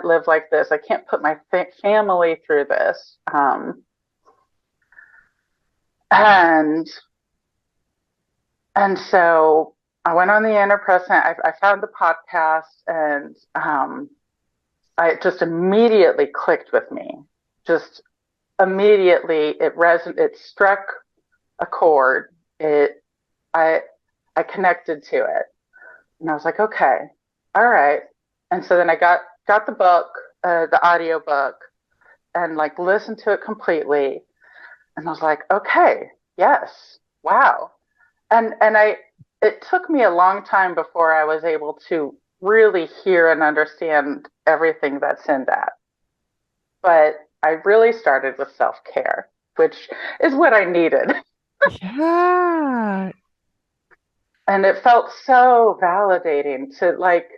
live like this. I can't put my family through this. And And so I went on the antidepressant. I found the podcast, and it just immediately clicked with me. Just immediately, it struck a chord. I, I connected to it, and I was like, okay, all right. And so then I got the book, the audio book, and like listened to it completely, and I was like, okay, yes, wow. And it took me a long time before I was able to really hear and understand everything that's in that. But I really started with self-care, which is what I needed. Yeah. And it felt so validating to like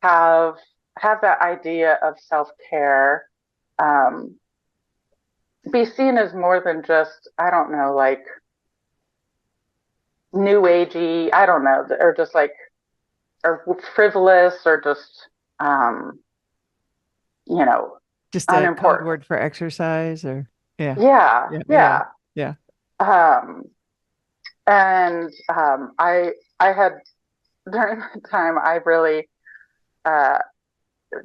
have have that idea of self-care um, be seen as more than just, I don't know, like new agey, I don't know, or just like or frivolous or just um, you know, Just a code unimportant. word for exercise or yeah. Yeah, Yeah. Yeah. yeah. Yeah. Um, and I had during that time I really uh,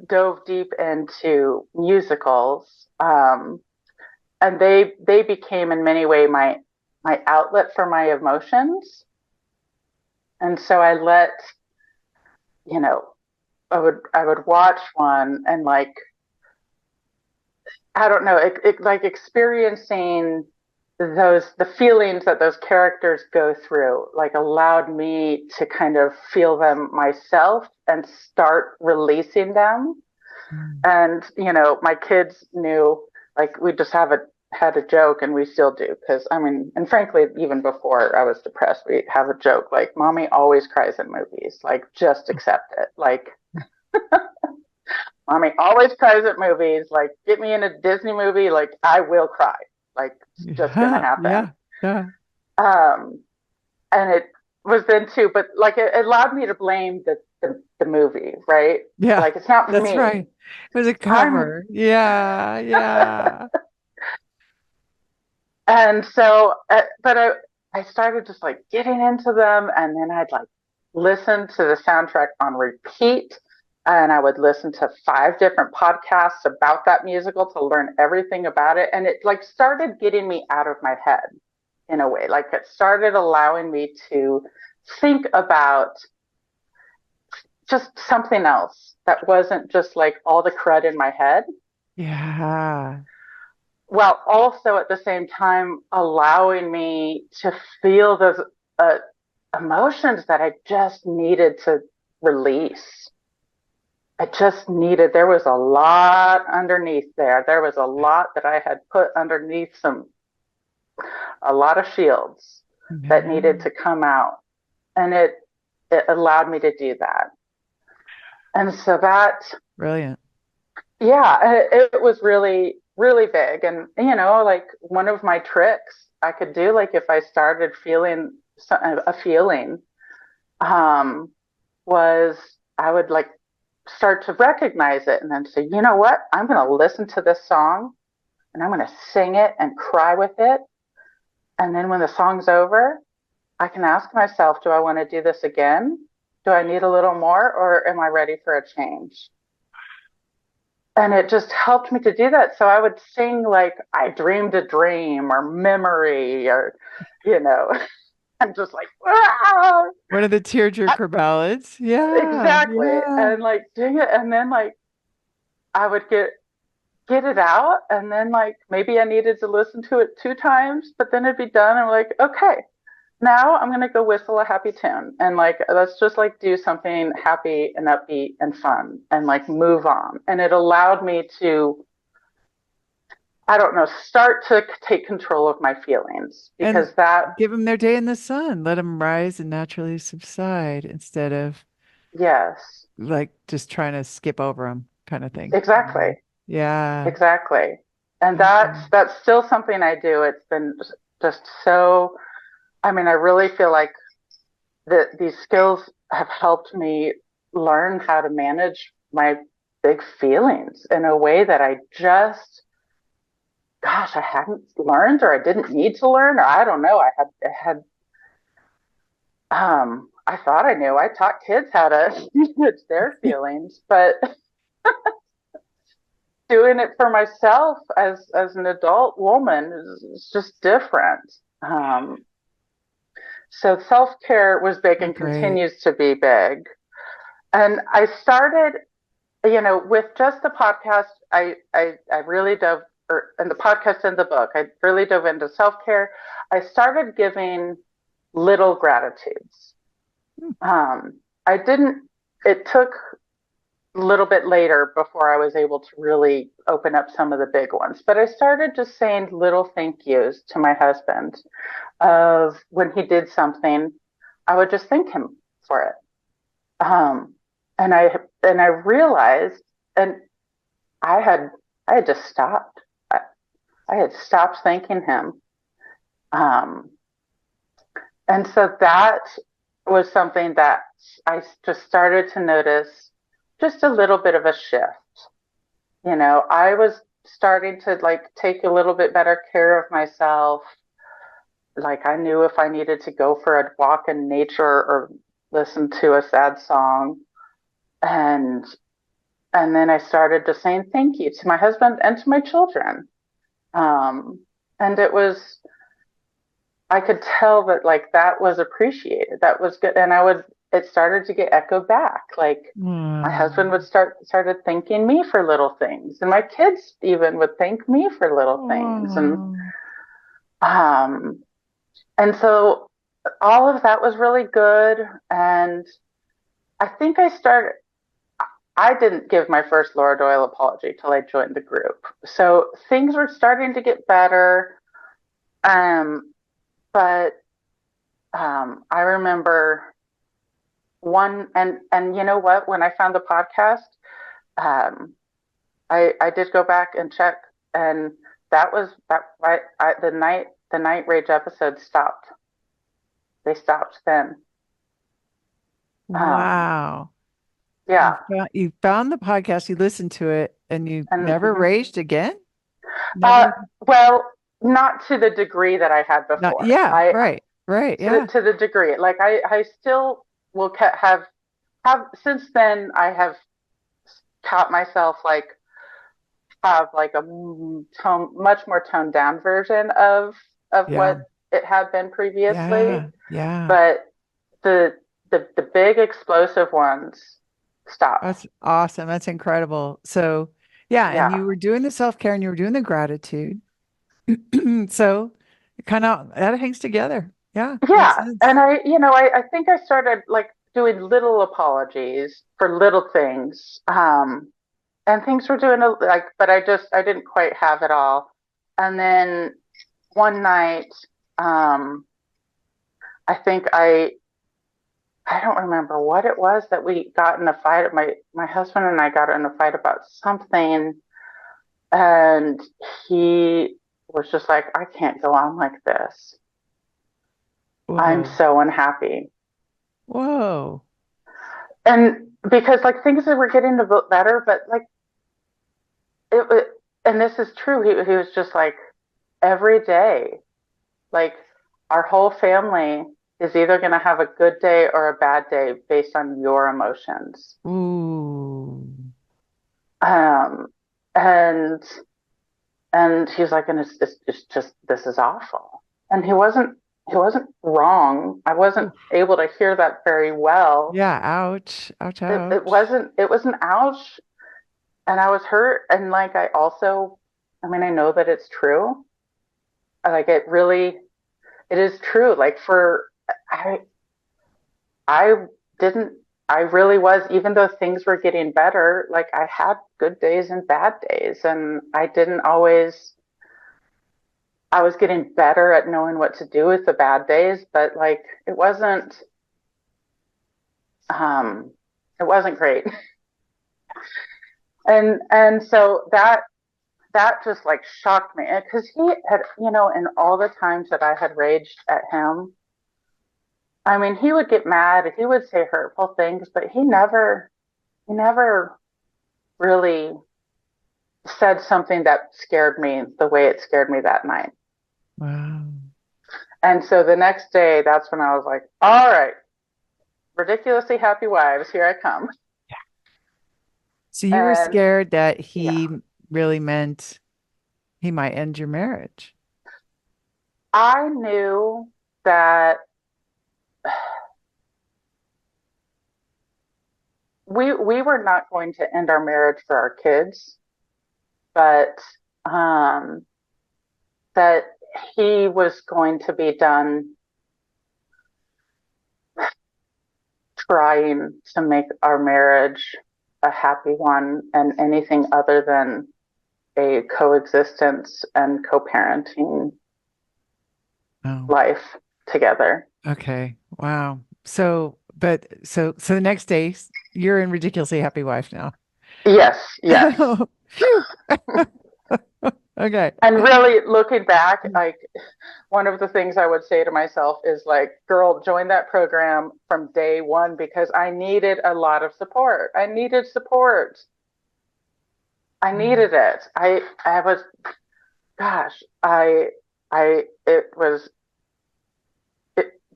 dove deep into musicals, and they became in many way my outlet for my emotions. And so I let you know I would watch one and like I don't know, it like experiencing the feelings that those characters go through like allowed me to kind of feel them myself and start releasing them. Mm. And my kids knew, like we just had a joke, and we still do, because I mean, and frankly, even before I was depressed, we have a joke like, mommy always cries in movies, like just accept it. Like, mommy always cries at movies. Like, get me in a Disney movie, like I will cry. Like, it's just gonna Yeah. happen. Yeah. Yeah. Um, and it was then too, but like it allowed me to blame the movie, right? Yeah. Like, it's not That's me. right. It was a I'm cover. Yeah. Yeah. and so, but I started just like getting into them, and then I'd like listen to the soundtrack on repeat. And I would listen to 5 different podcasts about that musical to learn everything about it. And it like started getting me out of my head in a way. Like, it started allowing me to think about just something else that wasn't just like all the crud in my head, Yeah. while also at the same time allowing me to feel those uh, emotions that I just needed to release. I just needed, there was a lot underneath there. There was a lot that I had put underneath a lot of shields that needed Yeah. to come out. And it allowed me to do that. And so that, Brilliant. yeah, it was really, really big. And, like one of my tricks I could do, like if I started feeling a feeling, um, was I would like start to recognize it and then say, you know what? I'm going to listen to this song and I'm going to sing it and cry with it. And then when the song's over, I can ask myself, do I want to do this again? Do I need a little more or am I ready for a change? And it just helped me to do that. So I would sing like I dreamed a dream or memory or, you know, I'm just like, ah! One of the tearjerker ballads. Yeah. Exactly. Yeah. And like doing it. And then like I would get it out. And then like maybe I needed to listen to it 2 times, but then it'd be done. And I'm like, okay, now I'm gonna go whistle a happy tune and like let's just like do something happy and upbeat and fun and like move on. And it allowed me to, I don't know, start to take control of my feelings And because that, give them their day in the sun. Let them rise and naturally subside instead of yes, like just trying to skip over them kind of thing. exactly, Yeah. exactly. And Yeah. that's still something I do. It's been just so, I mean, I really feel like that these skills have helped me learn how to manage my big feelings in a way that I just, gosh, I hadn't learned or I didn't need to learn, or I don't know. I thought I knew. I taught kids how to manage their feelings, but doing it for myself as an adult woman is just different. Um, so self care was big So and great. continues to be big. And I started, with just the podcast, I really dove, and the podcast and the book, I really dove into self care. I started giving little gratitudes. Hmm. Um, I didn't. It took a little bit later before I was able to really open up some of the big ones. But I started just saying little thank yous to my husband of when he did something, I would just thank him for it. Um, and I realized, and I had I had just stopped. I had stopped thanking him. Um, and so that was something that I just started to notice just a little bit of a shift. I was starting to like take a little bit better care of myself. Like I knew if I needed to go for a walk in nature or listen to a sad song. And and then I started just saying thank you to my husband and to my children. Um, and I could tell that like that was appreciated. That was good. And it started to get echoed back. Like my husband Wow. would started thanking me for little things. And my kids even would thank me for little things. Wow. Um, and so all of that was really good. And I think I didn't give my first Laura Doyle apology till I joined the group. So things were starting to get better. Um, but I remember one, and you know what? When I found the podcast, um, I did go back and check, and that was that. The night rage episode stopped. They stopped then. Um, Wow. yeah, You found the podcast, you listened to it, and you and never mhm. raged again? uh, Never? well, not to the degree that I had Not, before. yeah, I right, right, to the, yeah, to the degree, like I still will have since then. I have taught myself like have like a much more toned down version of yeah, what it had been previously. yeah, yeah. But the the big explosive ones, stop. That's awesome. That's incredible. So, yeah, and Yeah. you were doing the self-care and you were doing the gratitude. So, it kind of that hangs together. Yeah, makes Yeah. sense. And I think I started like doing little apologies for little things. And things were doing like, but I didn't quite have it all. And then one night, um, I think I don't remember what it was that we got in a fight. My husband and I got in a fight about something, and he was just like, I can't go on like this. I'm Whoa. so unhappy. Whoa. And because like things that were getting a bit better, but like it, and this is true, he was just like every day, like our whole family is either going to have a good day or a bad day based on your emotions. Ooh. Um, and and he's like, and it's just this is awful. And he wasn't wrong. I wasn't Ooh. able to hear that very well. Yeah, ouch. Ouch, It ouch. wasn't it was an ouch, and I was hurt. And like I also, I mean, I know that it's true. Like it is true. Like for I I didn't I really was, even though things were getting better, like I had good days and bad days, and I didn't always I was getting better at knowing what to do with the bad days, but like um it wasn't great. And so that just like shocked me because he had, in all the times that I had raged at him, I mean, he would get mad, he would say hurtful things, but he never really said something that scared me the way it scared me that night. Wow. And so the next day, that's when I was like, all right, ridiculously happy wives, here I come. So you were And scared that yeah, he really meant he might end your marriage. I knew that we were not going to end our marriage for our kids, but um, that he was going to be done trying to make our marriage a happy one and anything other than a coexistence and co-parenting Oh, life together. okay. Wow. So the next day you're in ridiculously happy wife now. Yes, yes. Phew. Okay. And really looking back, like one of the things I would say to myself is like, girl, join that program from day one because I needed a lot of support. I needed support. I needed it. I was, gosh, it was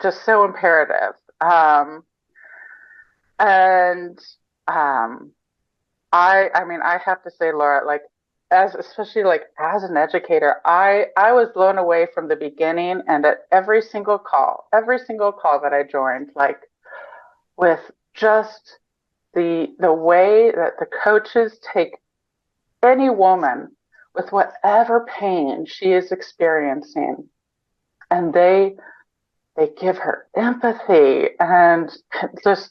just so imperative. And um, I mean, I have to say, Laura, like especially like as an educator, I was blown away from the beginning and at every single call that I joined, like with just the way that the coaches take any woman with whatever pain she is experiencing, and they give her empathy just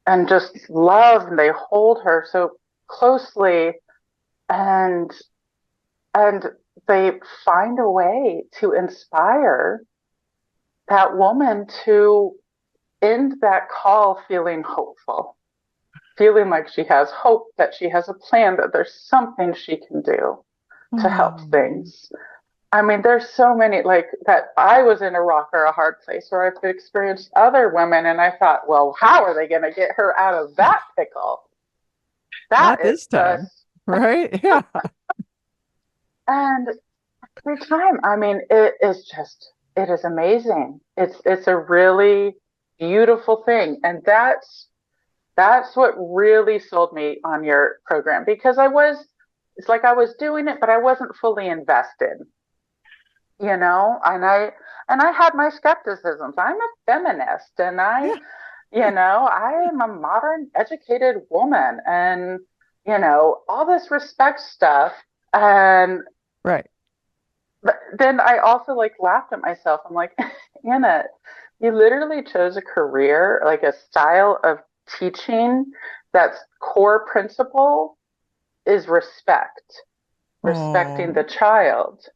and just love, and they hold her so closely, and and they find a way to inspire that woman to end that call feeling hopeful, feeling like she has hope, that she has a plan, that there's something she can do to help Oh, things. I mean, there's so many like that. I was in a rock or a hard place where I've experienced other women, and I thought, well, how are they going to get her out of that pickle? That not is this time, just, right? Yeah. and every time, I mean, it is amazing. It's a really beautiful thing, and that's what really sold me on your program because it's like I was doing it, but I wasn't fully invested, and I had my skepticisms. I'm a feminist, and Yeah. I am a modern educated woman and, all this respect stuff. And Right. but then I also like laughed at myself. I'm like, Anna, you literally chose a career, like a style of teaching that's core principle is respect, respecting Oh, the child.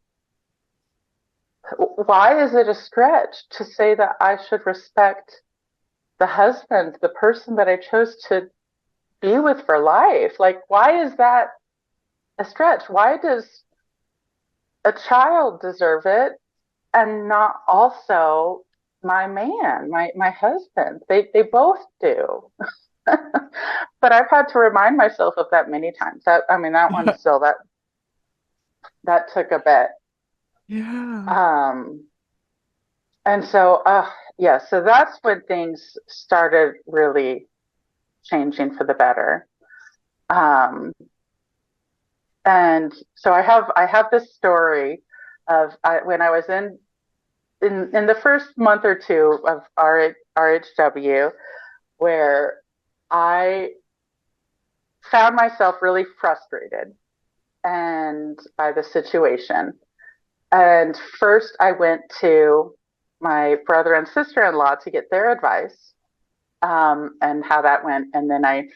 Why is it a stretch to say that I should respect the husband, the person that I chose to be with for life? Like, why is that a stretch? Why does a child deserve it and not also my man, my husband? They both do. But I've had to remind myself of that many times. That one still that took a bit. yeah. Um, and so, yeah, so that's when things started really changing for the better. Um, and so I have this story of when I was in the first month or two of RHW, where I found myself really frustrated and by the situation. And first, I went to my brother and sister-in-law to get their advice, and how that went. And then I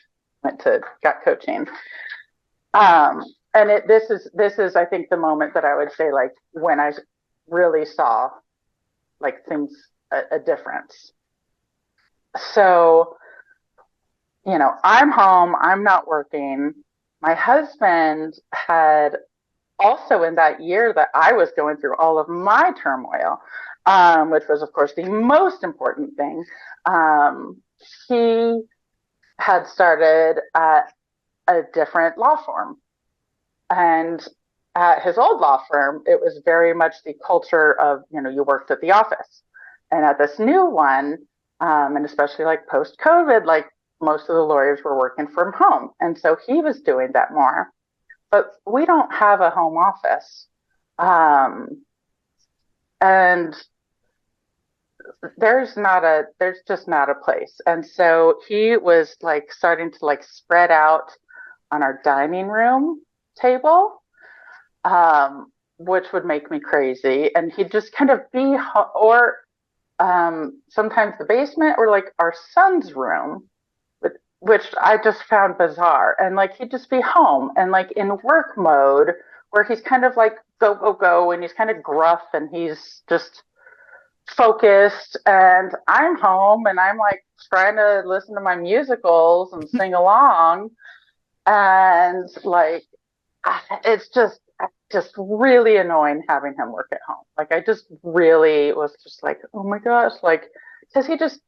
went to got coaching. And this is I think the moment that I would say like when I really saw like things a difference. So I'm home. I'm not working. My husband had also in that year that I was going through all of my turmoil, which was, of course, the most important thing. Um, he had started at a different law firm. And at his old law firm, it was very much the culture of, you worked at the office. And at this new one, and especially like post COVID, like most of the lawyers were working from home. And so he was doing that more. But we don't have a home office. Um, and there's just not a place. And so he was like starting to like spread out on our dining room table, which would make me crazy. And he'd just kind of be, or sometimes the basement or like our son's room, which I just found bizarre. And like he'd just be home and like in work mode where he's kind of like go, go, go. And he's kind of gruff and he's just focused. And I'm home and I'm like trying to listen to my musicals and sing along. And like, it's just really annoying having him work at home. Like I just really was just like, oh my gosh, like because he just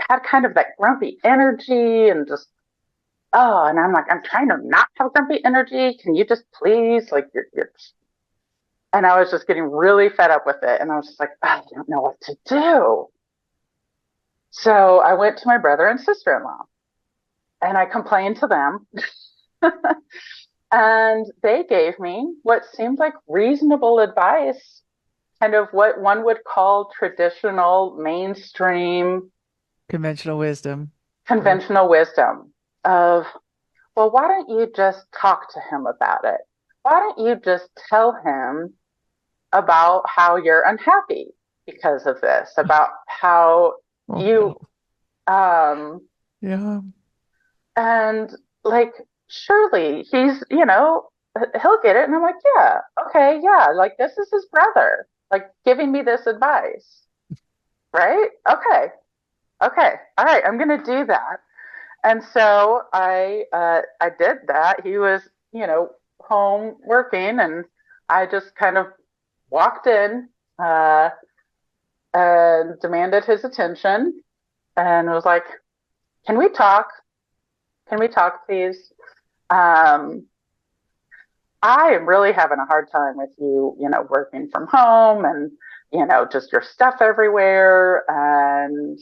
had kind of that grumpy energy and just and I'm like, I'm trying to not have grumpy energy. Can you just please like you're and I was just getting really fed up with it. And I was just like, I don't know what to do. So I went to my brother and sister-in-law and I complained to them. And they gave me what seemed like reasonable advice, kind of what one would call traditional, mainstream, Conventional wisdom. Right. conventional wisdom of, well, why don't you just talk to him about it? Why don't you just tell him about how you're unhappy because of this, about how Oh you, no. um, Yeah. and like, surely he'll get it. And I'm like, yeah, okay, yeah, like this is his brother, like giving me this advice, right? Okay, okay, all right, I'm gonna do that. And so I did that. He was, home working, and I just kind of walked in uh, and demanded his attention, and was like, "Can we talk? Can we talk, please? Um, I am really having a hard time with you, working from home and, just your stuff everywhere. And,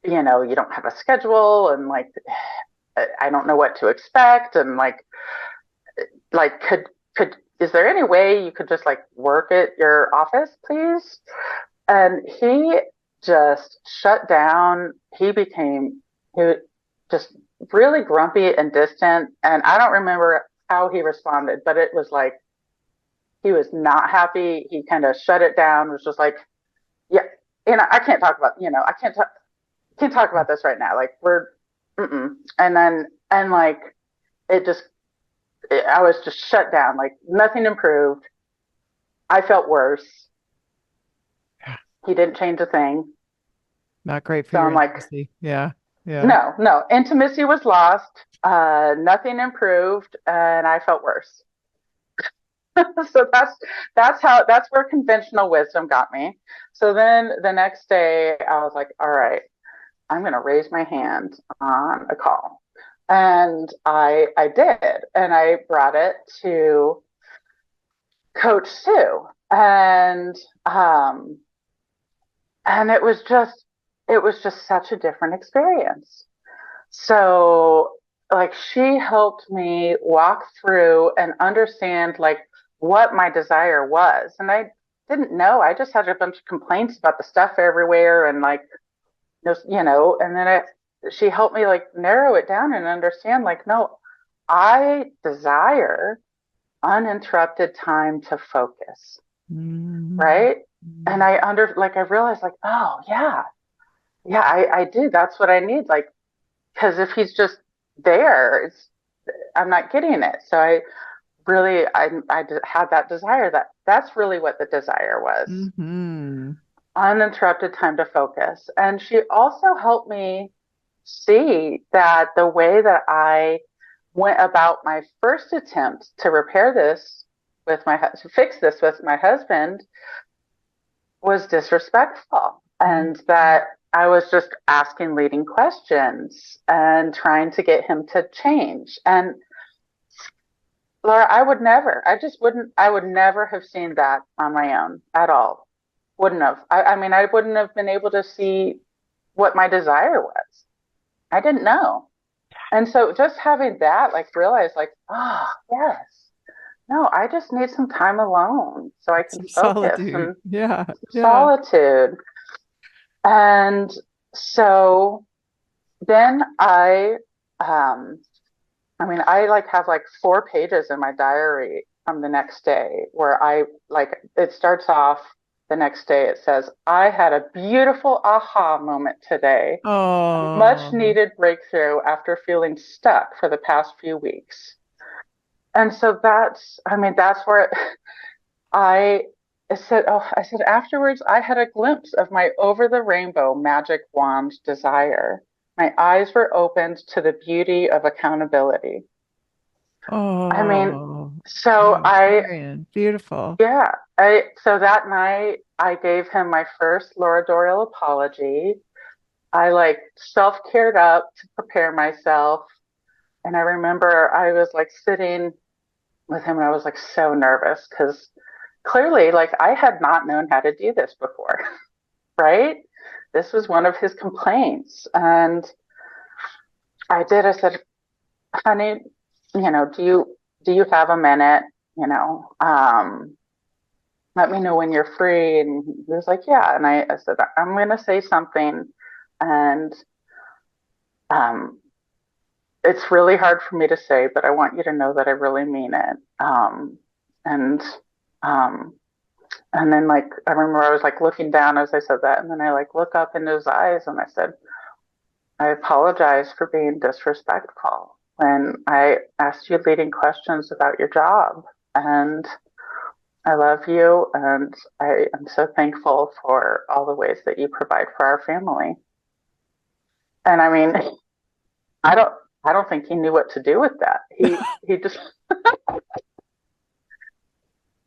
you don't have a schedule and like, I don't know what to expect. And like, is there any way you could just like work at your office, please?" And he just shut down. He became He was just really grumpy and distant. And I don't remember how he responded, but it was like he was not happy. He kind of shut it down, was just like, yeah, I can't talk about, can't talk about this right now. Like and then, and like, it just, I was just shut down. Like nothing improved. I felt worse. He didn't change a thing. Not great for So your I'm like, intimacy. Yeah. Yeah. no, intimacy was lost. Nothing improved, and I felt worse. So that's where conventional wisdom got me. So then the next day I was like, all right, I'm going to raise my hand on a call. And I did, and I brought it to Coach Sue. Um and it was just such a different experience. So like she helped me walk through and understand like what my desire was. And I didn't know. I just had a bunch of complaints about the stuff everywhere and like just, and then she helped me like narrow it down and understand like, no, I desire uninterrupted time to focus. Mm-hmm. Right. And I realized like, oh yeah, yeah, I do. That's what I need. Like, because if he's just there, I'm not getting it. So I had that desire. That's really what the desire was. Mm-hmm. Uninterrupted time to focus. And she also helped me see that the way that I went about my first attempt to repair this to fix this with my husband was disrespectful, and that I was just asking leading questions and trying to get him to change. And Laura, I would never have seen that on my own at all. Wouldn't have. I mean, I wouldn't have been able to see what my desire was. I didn't know. And so just having that, like, realize, like, oh, yes, no, I just need some time alone so I can Some focus solitude. and Yeah. Yeah. solitude. And so then um, I like have like 4 pages in my diary from the next day where it starts off the next day. It says, I had a beautiful aha moment today, a much Oh, needed breakthrough after feeling stuck for the past few weeks. And so that's where I I said afterwards, I had a glimpse of my over the rainbow magic wand desire. My eyes were opened to the beauty of accountability. I mean, oh, so wow, Marian, beautiful. yeah, so that night I gave him my first Laura Doyle apology. I like self cared up to prepare myself. And I remember I was like sitting with him and I was like so nervous because clearly, like, I had not known how to do this before, right? This was one of his complaints. And I said, honey, do you have a minute? You know, let me know when you're free. And he was like, yeah. And I said, I'm going to say something. And um, it's really hard for me to say, but I want you to know that I really mean it. And, um, and then like, I remember I was like looking down as I said that. And then I like look up into his eyes and I said, I apologize for being disrespectful when I asked you leading questions about your job. And I love you, and I am so thankful for all the ways that you provide for our family. And I mean, I don't, I don't think he knew what to do with that. He just,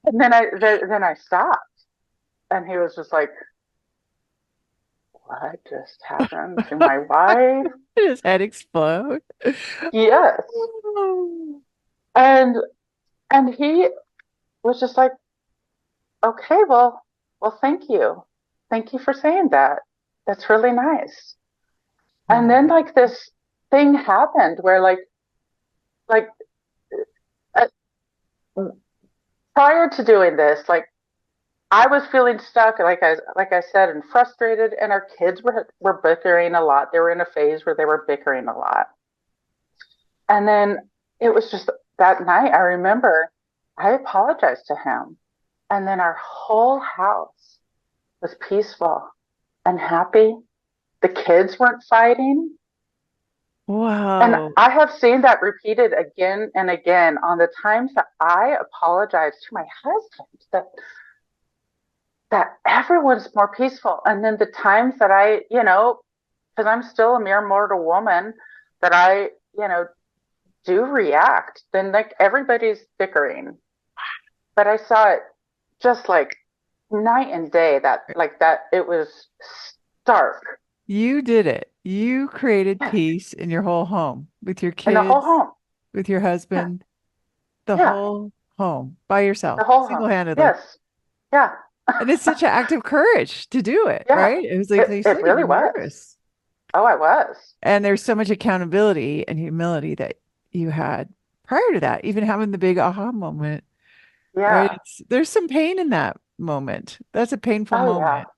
and then I stopped, and he was just like, "What just happened to my wife?" Did his head explode? Yes, and he was just like, "Okay, thank you for saying that. That's really nice." And then Oh, like this thing happened where like uh, prior to doing this, like I was feeling stuck, like I said, and frustrated, and our kids were bickering a lot. They were in a phase where they were bickering a lot. And then it was just that night, I remember I apologized to him. And then our whole house was peaceful and happy. The kids weren't fighting. And Wow. I have seen that repeated again and again on the times that I apologized to my husband, that everyone's more peaceful. And then the times that because I'm still a mere mortal woman, that I do react, then like everybody's bickering. But I saw it just like night and day, that it was stark You did it. You created yeah, peace in your whole home with your in the whole kids, home. with your Yeah, husband, the yeah, whole home by the yourself, whole home. single-handedly. Yes, yeah, And it's such an act of courage to do it, yeah. right? It was like It you it said, you really were was. nervous. Oh, I was. And there's so much accountability and humility that you had prior to that, even having the big aha moment, right? Yeah. There's some pain in that moment. That's a painful Oh, yeah. moment,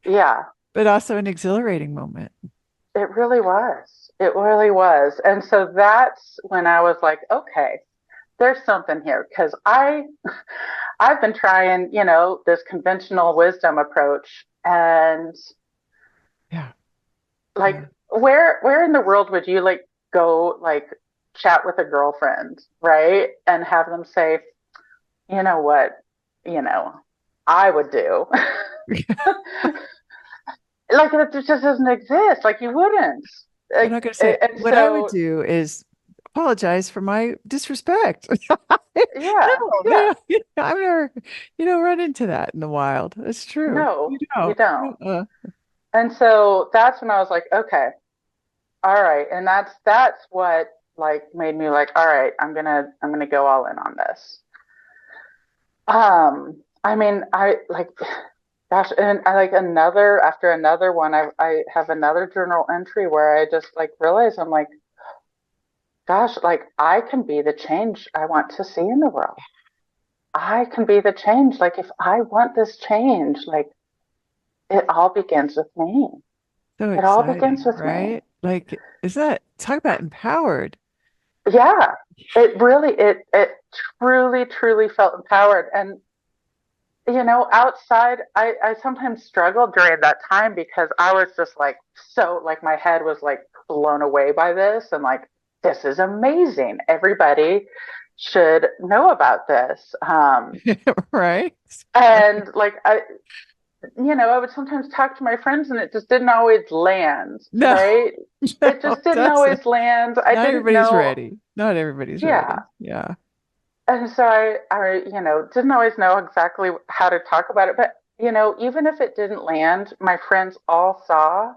Yeah. but also an exhilarating moment. It really was. It really was. And so that's when I was like, okay, there's something here because I've been trying, this conventional wisdom approach, and Yeah. like Yeah. where in the world would you like go like chat with a girlfriend, right? And have them say, you know what, you know, I would do. Like it just doesn't exist. Like you wouldn't. They're Like not going to say, and what I would so do is apologize for my disrespect. yeah, No, they yeah. don't, I've never, run into that in the wild. It's true. No, You you don't. don't. Uh, And so that's when I was like, okay, all right. And that's what like made me like, all right, I'm gonna go all in on this. I mean, I like, gosh, and I like another after another one. I have another journal entry where I just like realize I'm like, gosh, like I can be the change I want to see in the world. I can be the change. Like if I want this change, like it all begins with me. so It all begins exciting, with me. right? Like, is that talk about empowered? Yeah, it truly, truly felt empowered. And outside, I sometimes struggled during that time because I was just like so like my head was like blown away by this and like this is amazing. Everybody should know about this. Right? And like I would sometimes talk to my friends and it just didn't always land, No, right? no, It just it didn't doesn't. always land. I Not didn't everybody's know. ready. Not everybody's Yeah. ready. Yeah. And so I didn't always know exactly how to talk about it. But, even if it didn't land, my friends all saw,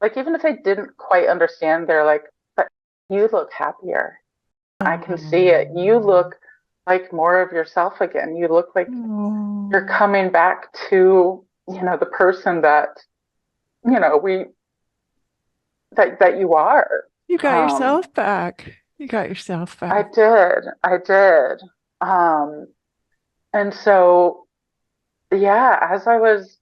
like, even if they didn't quite understand, they're like, but you look happier. I can see it. You Oh, look like more of yourself again. You look like you're oh. coming back to, the person we, that you are. You got Um, yourself back. You got yourself I back. did. I did. Um, and so, yeah, as I was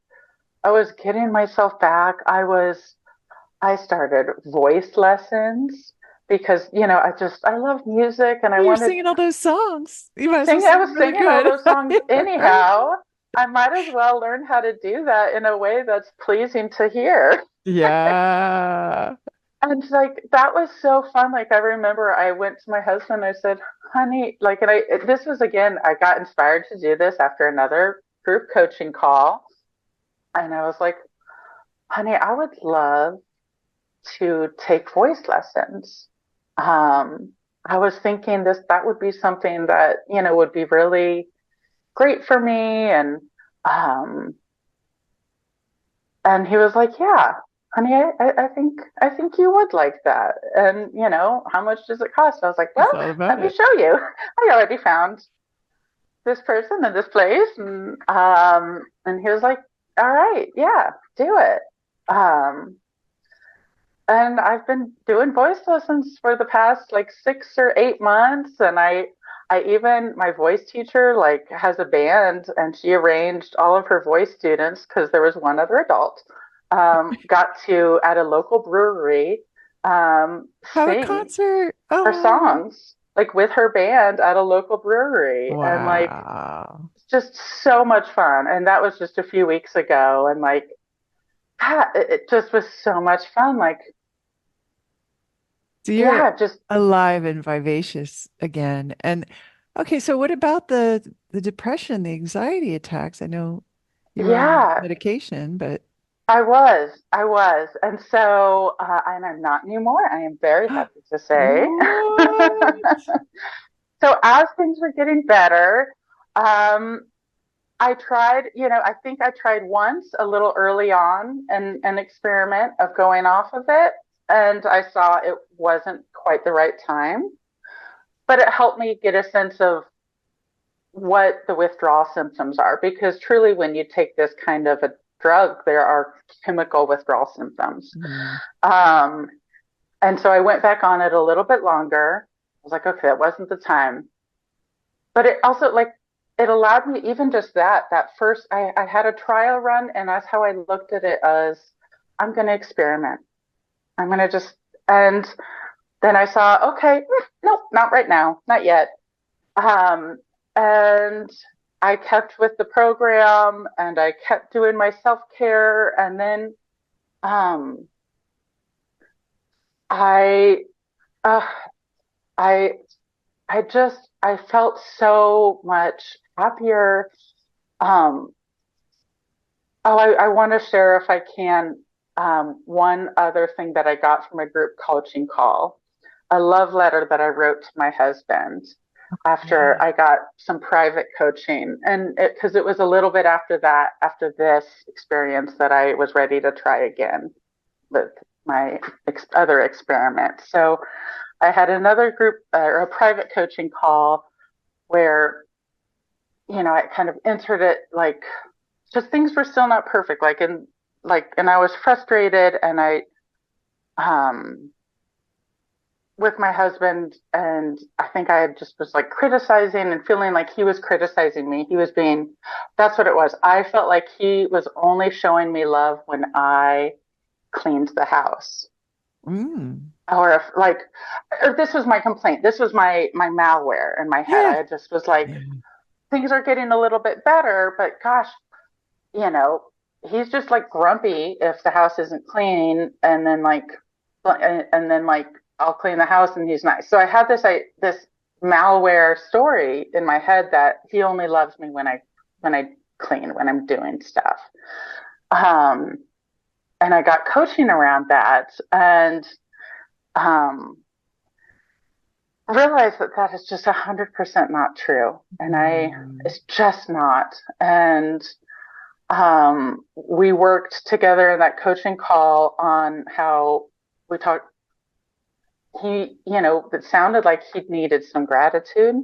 getting myself back, I started voice lessons because, I love music and I You're wanted singing all those songs. You might as well sing I sing was them really singing all good. those songs Right? anyhow. I might as well learn how to do that in a way that's pleasing to hear. Yeah. And like that was so fun. Like I remember I went to my husband, I said, honey, like this was again, I got inspired to do this after another group coaching call. And I was like, honey, I would love to take voice lessons. Um, I was thinking that would be something that, would be really great for me. Um, and he was like, yeah, honey, I think you would like that. And, how much does it cost? I was like, It's well, all about let me it. show you. I already found this person in this place. And he was like, all right, yeah, do it. Um, and I've been doing voice lessons for the past like 6 or 8 months, and I my voice teacher like has a band and she arranged all of her voice students because there was one other adult, got to at a local brewery, Have a sing concert. her Oh, songs like with her band at a local brewery. And like, wow. it's just so much fun. And that was just a few weeks ago. And like, it just was so much fun. Like, So you're yeah, just, alive and vivacious again. And okay, so what about the depression, the anxiety attacks? I know you were on yeah, medication, but I was. And so, and I'm not anymore. I am very happy to say. what? So as things were getting better, um, I tried, I think I tried once a little early on an experiment of going off of it. And I saw it wasn't quite the right time, but it helped me get a sense of what the withdrawal symptoms are. Because truly, when you take this kind of a drug, there are chemical withdrawal symptoms. Mm. Um, and so I went back on it a little bit longer. I was like, okay, that wasn't the time. But it also like it allowed me even just that first I had a trial run and that's how I looked at it as I'm going to experiment. I'm going to just and then I saw okay, nope, not right now, not yet. Um, and I kept with the program and I kept doing my self-care and then um I uh, I I felt so much happier. Um, oh, I want to share if I can one other thing that I got from a group coaching call, a love letter that I wrote to my husband after Yeah. I got some private coaching, and because it was a little bit after that, after this experience, that I was ready to try again with my other experiment. So I had another group or a private coaching call where I kind of entered it like just things were still not perfect. And I was frustrated and I um with my husband and I think I just was like criticizing and feeling like he was criticizing me. He was being that's what it was. I felt like he was only showing me love when I cleaned the house. Mm. Or if like or this was my complaint. This was my malware in my head. Yeah. I just was like, Yeah. things are getting a little bit better, but gosh, you know, he's just like grumpy if the house isn't clean, and then like I'll clean the house and he's nice. So I had this malware story in my head that he only loves me when I clean, when I'm doing stuff. Um, and I got coaching around that and um, realized that that is just 100% not true, and Mm. it's just not. And we worked together in that coaching call on how we talked. It sounded like he needed some gratitude,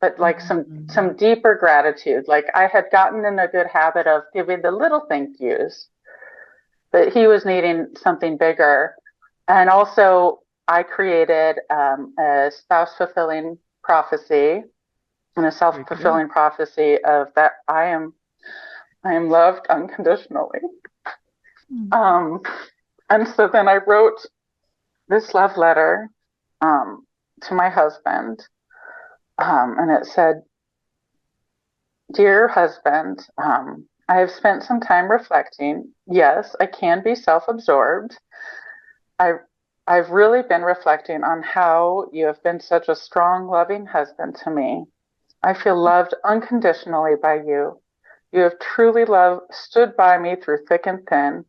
but like some Mm. deeper gratitude. Like I had gotten in a good habit of giving the little thank yous, but he was needing something bigger. And also, I created a spouse fulfilling prophecy and a self Very cool. fulfilling prophecy of that I am loved unconditionally. Mm. Um, and so then I wrote this love letter um, to my husband, and it said, "Dear husband, I have spent some time reflecting. Yes, I can be self-absorbed. I I've really been reflecting on how you have been such a strong, loving husband to me. I feel loved unconditionally by you. You have truly stood by me through thick and thin.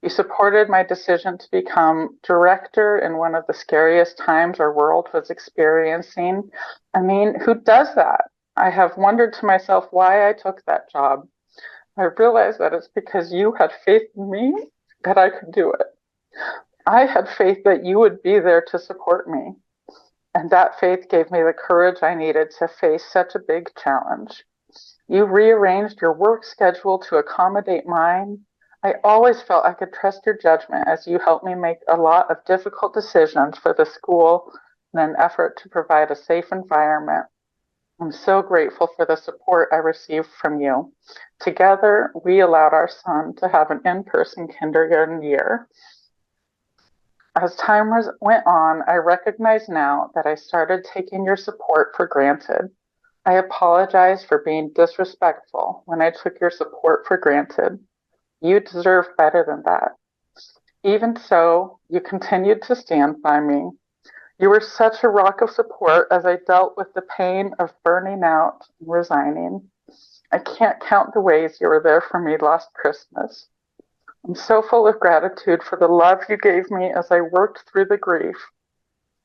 You supported my decision to become director in one of the scariest times our world was experiencing. I mean, who does that? I have wondered to myself why I took that job. I realize that it's because you had faith in me that I could do it. I had faith that you would be there to support me. And that faith gave me the courage I needed to face such a big challenge. You rearranged your work schedule to accommodate mine. I always felt I could trust your judgment as you helped me make a lot of difficult decisions for the school in an effort to provide a safe environment. I'm so grateful for the support I received from you. Together, we allowed our son to have an in-person kindergarten year. As went on, I recognize now that I started taking your support for granted. I apologize for being disrespectful when I took your support for granted. You deserve better than that. Even so, you continued to stand by me. You were such a rock of support as I dealt with the pain of burning out and resigning. I can't count the ways you were there for me last Christmas. I'm so full of gratitude for the love you gave me as I worked through the grief.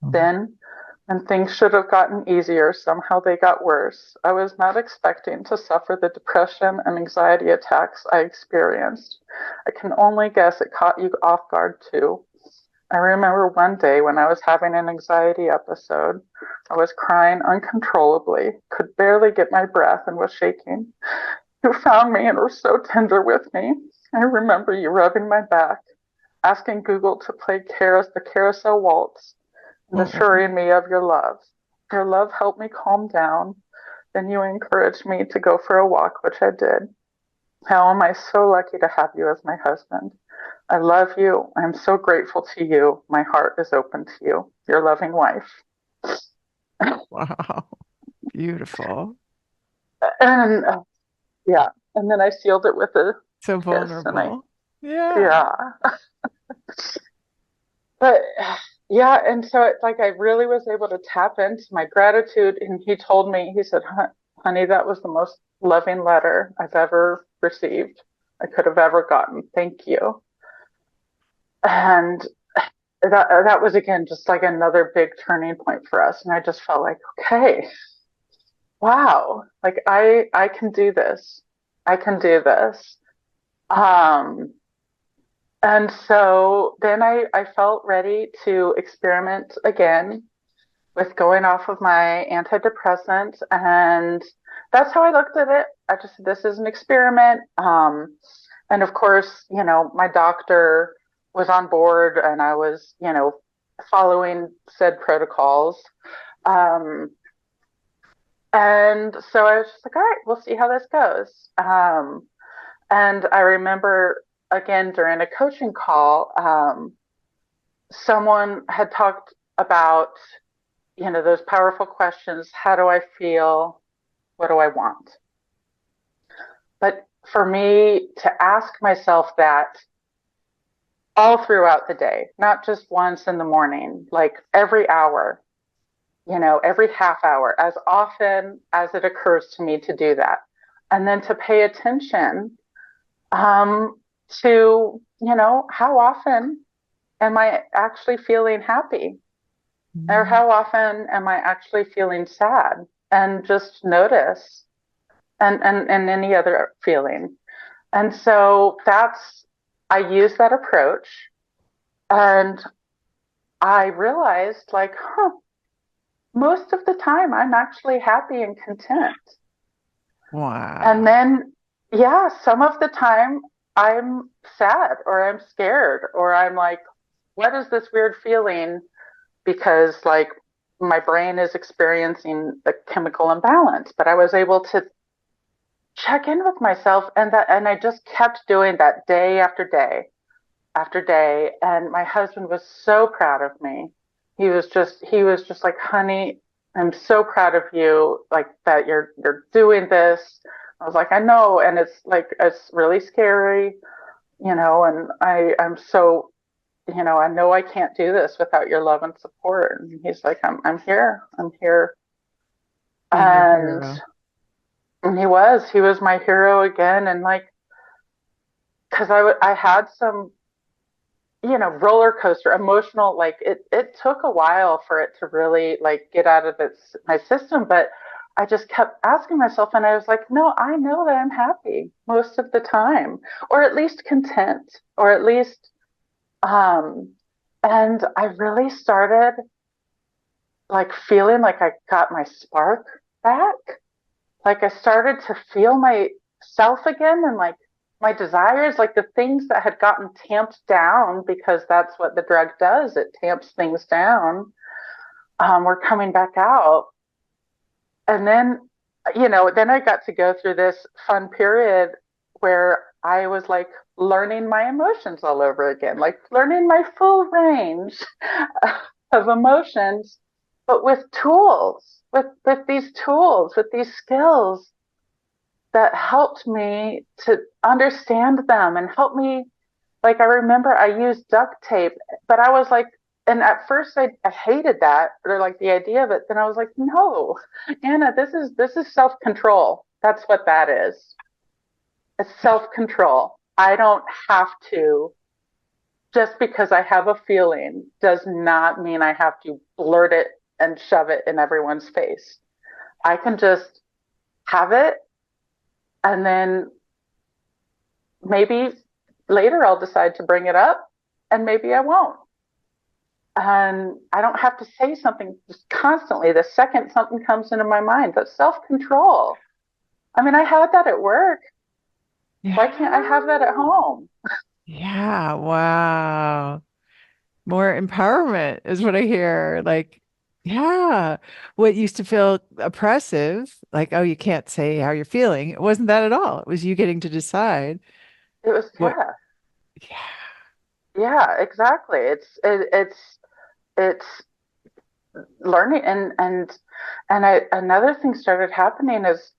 Then, when things should have gotten easier, somehow they got worse. I was not expecting to suffer the depression and anxiety attacks I experienced. I can only guess it caught you off guard too. I remember one day when I was having an anxiety episode. I was crying uncontrollably, could barely get my breath, and was shaking. You found me and were so tender with me. I remember you rubbing my back, asking Google to play the carousel waltz, and assuring me of your love. Your love helped me calm down. Then you encouraged me to go for a walk, which I did. How am I so lucky to have you as my husband? I love you. I'm so grateful to you. My heart is open to you. Your loving wife. Wow. Beautiful. And yeah, and then I sealed it with a So kiss, and vulnerable. Yeah. yeah, but yeah, and so it's like I really was able to tap into my gratitude. And he told me, he said, honey, that was the most loving letter I've ever received, I could have ever gotten. Thank you. And that was again just like another big turning point for us. And I just felt like, okay, wow, like I can do this. I can do this. Um, and so then I felt ready to experiment again with going off of my antidepressant. And that's how I looked at it. I just said, this is an experiment. And of course, my doctor was on board and I was, following said protocols. Um, and so I was just like, all right, we'll see how this goes. And I remember again during a coaching call, someone had talked about, those powerful questions. How do I feel? What do I want? But for me to ask myself that all throughout the day, not just once in the morning, like every hour, every half hour, as often as it occurs to me to do that. And then to pay attention to, how often am I actually feeling happy? Or how often am I actually feeling sad? And just notice and any other feeling. And so I use that approach and I realized like, most of the time I'm actually happy and content. And Wow. then, yeah, some of the time I'm sad or I'm scared or I'm like, what is this weird feeling? Because like my brain is experiencing a chemical imbalance, but I was able to check in with myself and I just kept doing that day after day after day. And my husband was so proud of me. He was just like, honey, I'm so proud of you, like that you're doing this. I was like, I know, and it's really scary, and I'm so, I know I can't do this without your love and support. And he's like, I'm here. I'm here. Being your And hero. he was my hero again. And like, cause I had some, roller coaster emotional, like it took a while for it to really like get out of my system, but I just kept asking myself and I was like, no, I know that I'm happy most of the time, or at least content, or at least, um, and I really started like feeling like I got my spark back. Like I started to feel myself again and like my desires, like the things that had gotten tamped down because that's what the drug does. It tamps things down. Were coming back out. And then, then I got to go through this fun period where I was like learning my emotions all over again, like learning my full range of emotions, but with tools, with these tools, with these skills that helped me to understand them and help me. Like, I remember I used duct tape, but I was like, and at first I hated that, or like the idea of it. Then I was like, no, Anna, this is self-control. That's what that is. It's self-control. I don't have to, just because I have a feeling does not mean I have to blurt it and shove it in everyone's face. I can just have it, and then maybe later I'll decide to bring it up, and maybe I won't. And I don't have to say something just constantly the second something comes into my mind. That's self-control. I mean, I had that at work. Why can't I have that at Yeah. home? Yeah. Wow. More empowerment is what I hear. Like, yeah, what used to feel oppressive, like, oh, you can't say how you're feeling. It wasn't that at all. It was you getting to decide It was, what, yeah, yeah. yeah, exactly. It's learning, another thing started happening is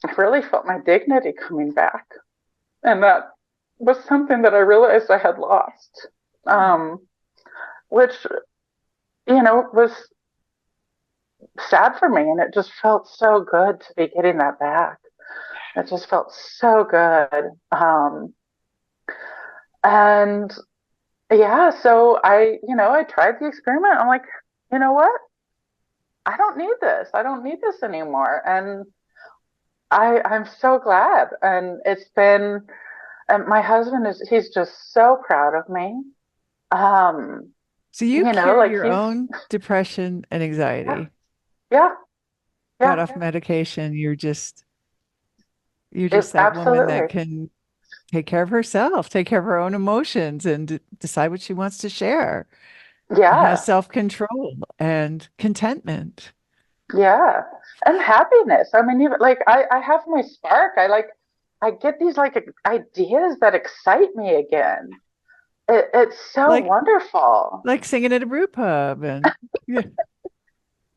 I really felt my dignity coming back, and that was something that I realized I had lost, um, which was sad for me, and it just felt so good to be getting that back. It just felt so good. And yeah, so I tried the experiment. I'm like, you know what? I don't need this. I don't need this anymore. And I'm so glad. And it's been, and my husband he's just so proud of me. Um, So you cured like your he's, own depression and yeah, anxiety, yeah, got yeah, off medication. You're it just that woman that absolutely. can take care of herself, take care of her own emotions, and decide what she wants to share, and has Yeah, self-control and contentment. yeah. And happiness. I mean, even like I have my spark. I get these like ideas that excite me again. It's so Like wonderful. singing at a brew pub and yeah,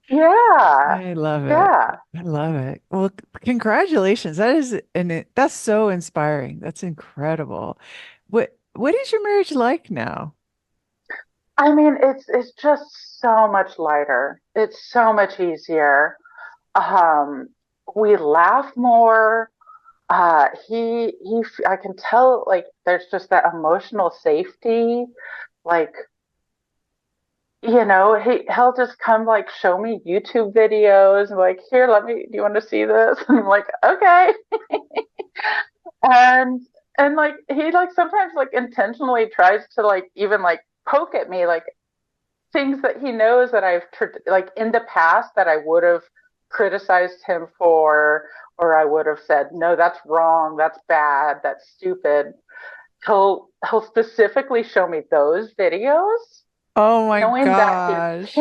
Yeah, I love it. yeah. I love it. Well, congratulations. That is that's so inspiring. That's incredible. What is your marriage like now? I mean, it's just so much lighter. It's so much easier. Um, we laugh more. I can tell like there's just that emotional safety. Like, he'll just come like show me YouTube videos and like, here, do you want to see this? And I'm like, okay. And like he like sometimes like intentionally tries to like even like poke at me like things that he knows that like in the past that I would have criticized him for, or I would have said, no, that's wrong, that's bad, that's stupid. He'll specifically show me those videos, Oh my knowing gosh.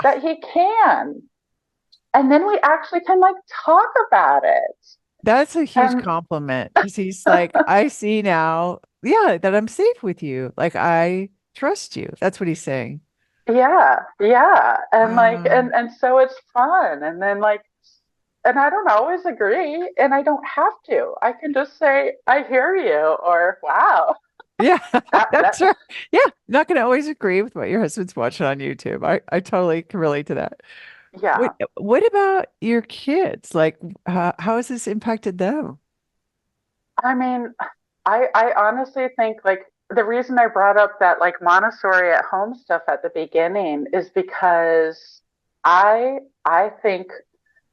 that he can. And then we actually can like talk about it. That's a huge And compliment because he's like, I see now, yeah, that I'm safe with you. Like I trust you. That's what he's saying. yeah, yeah. And like Wow. and so it's fun. And then like, and I don't always agree, and I don't have to. I can just say, I hear you, or wow, Yeah, that that's right. Yeah, not going to always agree with what your husband's watching on YouTube. I totally can relate to that. yeah. What about your kids? Like, how has this impacted them? I mean, I honestly think like the reason I brought up that like Montessori at home stuff at the beginning is because I think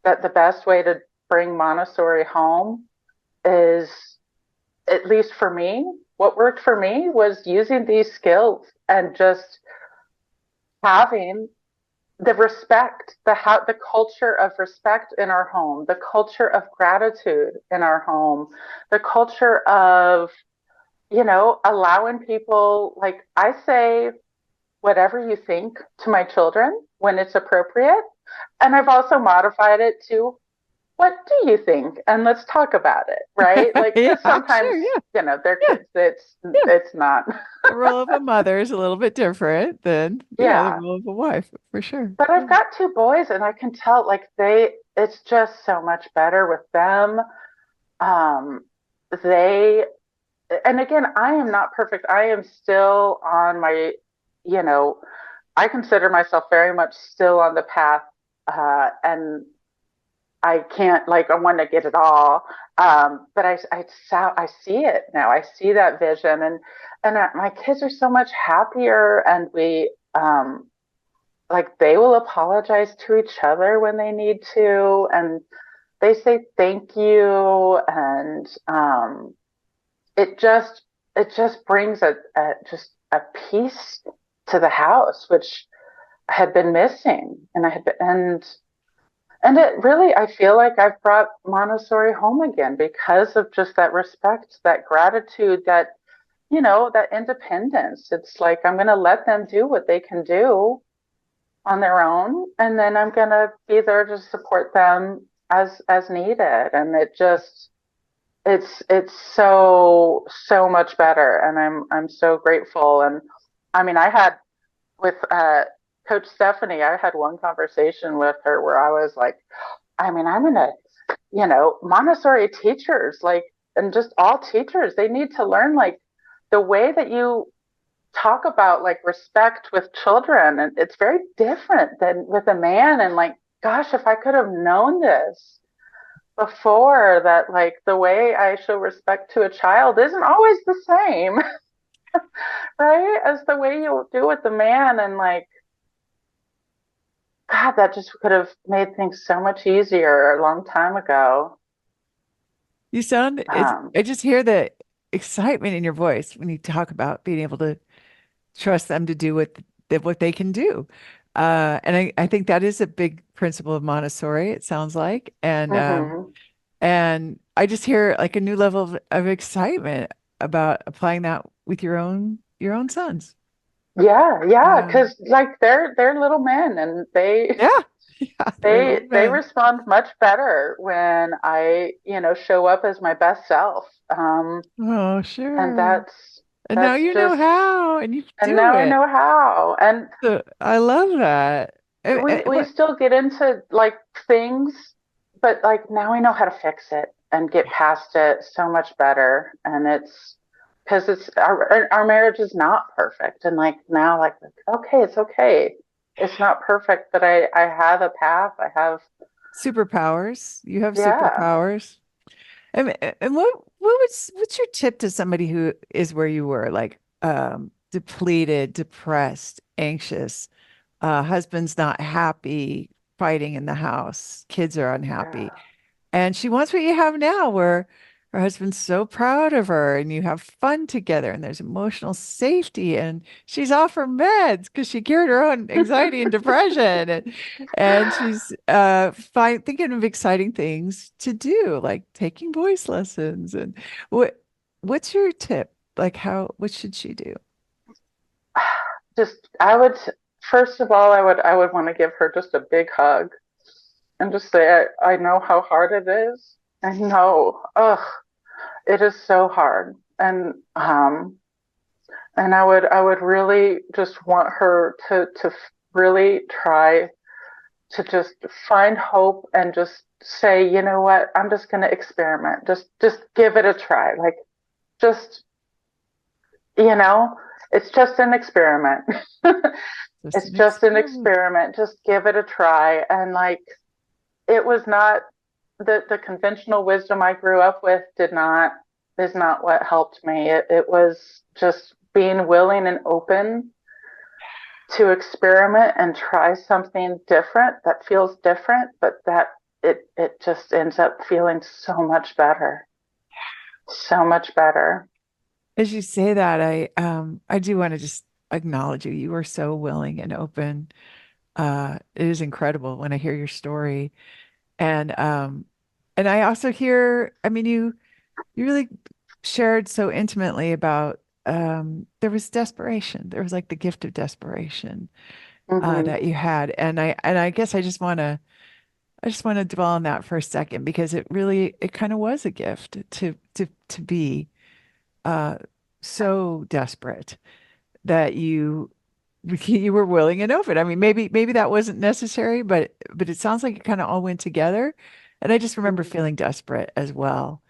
that the best way to bring Montessori home is, at least for me, what worked for me was using these skills and just having the respect, the culture of respect in our home, the culture of gratitude in our home, the culture of, allowing people, like I say whatever you think to my children when it's appropriate. And I've also modified it to, what do you think? And let's talk about it, right? Like, Yeah, because sometimes, sure. Yeah. they're Yeah. kids. Yeah. It's not. The role of a mother is a little bit different than, yeah, the Yeah. role of a wife for sure. But Yeah. I've got two boys, and I can tell, like, it's just so much better with them. Um, they, and again, I am not perfect. I am still on my, you know, I consider myself very much still on the path, and I can't, like, I want to get it all. But I see it now. I see that vision, and my kids are so much happier, and like, they will apologize to each other when they need to, and they say thank you, and it just it just brings a peace to the house, which had been missing, and I had been, and it really, I feel like I've brought Montessori home again because of just that respect, that gratitude, that independence. It's like, I'm going to let them do what they can do on their own, and then I'm going to be there to support them as needed. And it's so much better, and I'm so grateful. And I mean, I had with Coach Stephanie, I had one conversation with her where I was like, I mean, I'm gonna, Montessori teachers, like, and just all teachers, they need to learn, like, the way that you talk about, like, respect with children, and it's very different than with a man. And, like, gosh, if I could have known this before, that, like, the way I show respect to a child isn't always the same, right, as the way you do with the man. And, like, God, that just could have made things so much easier a long time ago. Um, I just hear the excitement in your voice when you talk about being able to trust them to do what they can do. And I think that is a big principle of Montessori, it sounds like. mhm. And I just hear like a new level of excitement about applying that with your own sons. Yeah, yeah, Yeah. because, like, they're little men, and they Yeah. Yeah, they're they little they men. respond much better when I, show up as my best self. Oh, And sure. And now that's you know just, how and you and do now I it. know how. And So I love that. we What still get into, like, things, but, like, now I know how to fix it and get past it so much better. And it's because it's our marriage is not perfect. And, like, now, like, okay, it's okay. It's not perfect, but I have a path. I have, superpowers? You have yeah. superpowers. And what's your tip to somebody who is where you were, like depleted, depressed, anxious, husband's not happy, fighting in the house, kids are unhappy. Yeah. And she wants what you have now, where her husband's so proud of her and you have fun together and there's emotional safety and she's off her meds because she cured her own anxiety and depression. And she's thinking of exciting things to do, like taking voice lessons. And what's your tip? Like what should she do? Just, first of all, I would want to give her just a big hug and just say, I know how hard it is. I know, ugh, it is so hard. And I would really just want her to really try to just find hope and just say, you know what, I'm just going to experiment. Just give it a try. Like, just, you know, it's just an experiment. Just It's an just an experiment. experiment. Just give it a try. And, like, it was not the conventional wisdom I grew up with, is not what helped me. It was just being willing and open to experiment and try something different that feels different, but that it just ends up feeling so much better. So much better. As you say that, I do want to just acknowledge you. You are so willing and open. It is incredible when I hear your story. And and I also hear, I mean, you really shared so intimately about there was desperation. There was like the gift of desperation. that you had. And I guess I just want to dwell on that for a second because it kind of was a gift to be uh, so desperate that you were willing and open. I mean, maybe that wasn't necessary, but it sounds like it kind of all went together. And I just remember Mhm. feeling desperate as well,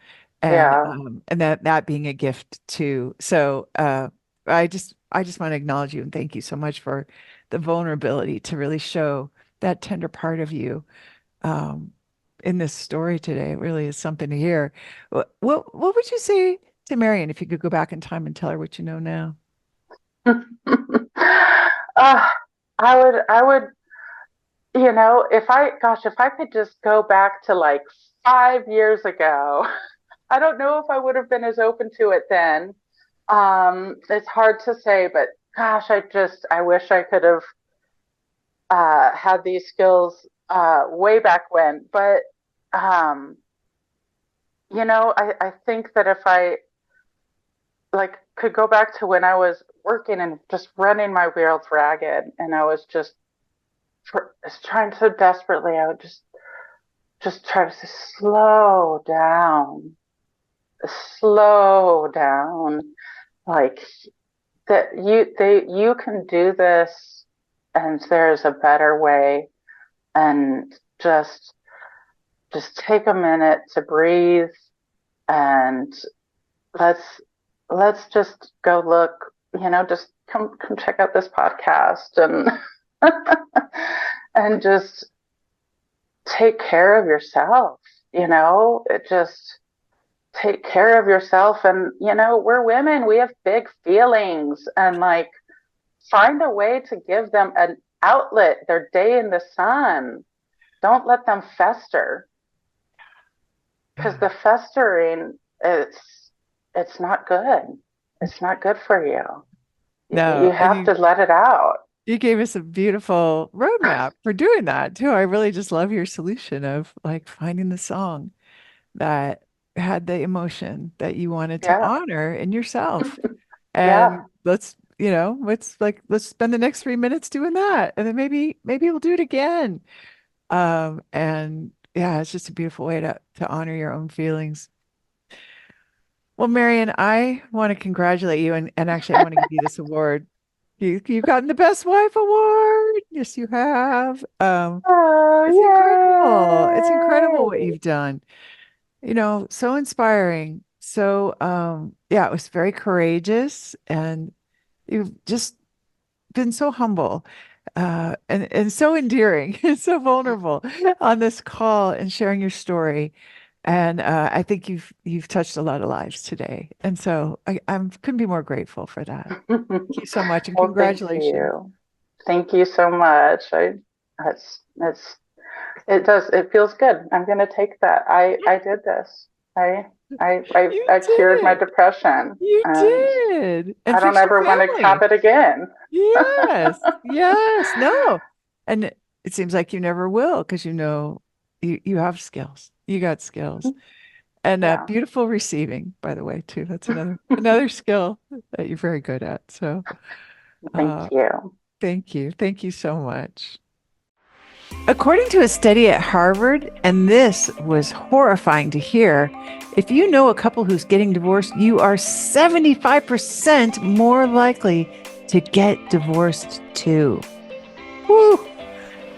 Yeah. and that being a gift too. So I just want to acknowledge you and thank you so much for the vulnerability to really show that tender part of you um, in this story today. It really is something to hear. What would you say to Marion if you could go back in time and tell her what you know now? I would, if I could just go back to like 5 years ago, I don't know if I would have been as open to it then. It's hard to say, but gosh, I wish I could have had these skills way back when. But um, I think that if I like could go back to when I was working and just running my wheels ragged, and I was just trying so desperately, I would just try to say, slow down, like that you can do this, and there's a better way, and just take a minute to breathe, and let's let's just go look, just come check out this podcast, and and just take care of yourself, it just take care of yourself. And we're women, we have big feelings, and like find a way to give them an outlet, their day in the sun. Don't let them fester, because Yeah. the festering, it's not good. It's not good for you. You No, and have to let it out. you gave us a beautiful roadmap for doing that too. I really just love your solution of like finding the song that had the emotion that you wanted to Yeah. honor in yourself. Yeah. And let's spend the next 3 minutes doing that. And then maybe we'll do it again. And yeah, it's just a beautiful way to honor your own feelings. Well, Marion, I want to congratulate you and actually I want to give you this award. You've gotten the Best Wife Award. Yes, you have. It's incredible. It's incredible what Oh, you've done. So inspiring. So yeah, it was very courageous and you've just been so humble and so endearing and so vulnerable on this call and sharing your story. And I think you've touched a lot of lives today. And so I'm couldn't be more grateful for that. yay. Thank you so much and Well, thank congratulations. you. Thank you so much. That's it does, it feels good. I'm gonna take that. I did this. I You I did cured my it. depression, You and did. And I don't fix your ever want to have family. it again. Yes. Yes. No. And it seems like you never will because you have skills. You got skills. And Yeah. beautiful receiving, by the way, too. That's another skill that you're very good at. So Thank uh you. thank you. Thank you so much. According to a study at Harvard, and this was horrifying to hear, if you know a couple who's getting divorced, you are 75% more likely to get divorced too. Woo!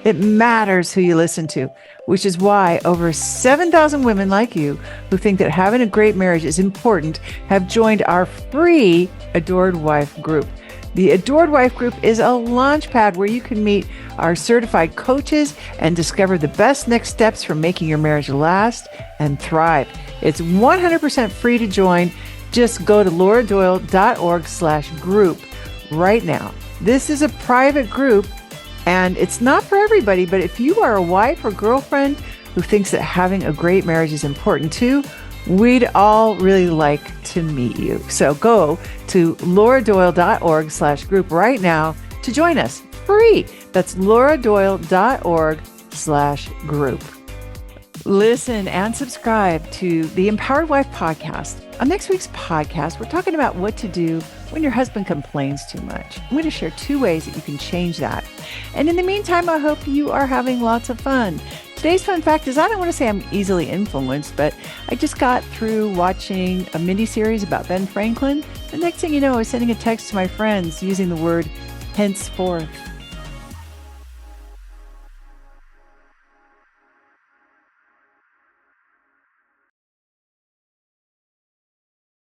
It matters who you listen to, which is why over 7,000 women like you who think that having a great marriage is important have joined our free Adored Wife group. The Adored Wife group is a launch pad where you can meet our certified coaches and discover the best next steps for making your marriage last and thrive. It's 100% free to join. Just go to lauradoyle.org/group right now. This is a private group and it's not for everybody, but if you are a wife or girlfriend who thinks that having a great marriage is important too, we'd all really like to meet you. So go to lauradoyle.org/group right now to join us free. That's lauradoyle.org/group. Listen and subscribe to the Empowered Wife podcast. On next week's podcast, we're talking about what to do when your husband complains too much. I'm going to share 2 ways that you can change that. And in the meantime, I hope you are having lots of fun. Today's fun fact is I don't want to say I'm easily influenced, but I just got through watching a mini-series about Ben Franklin. The next thing you know, I was sending a text to my friends using the word henceforth.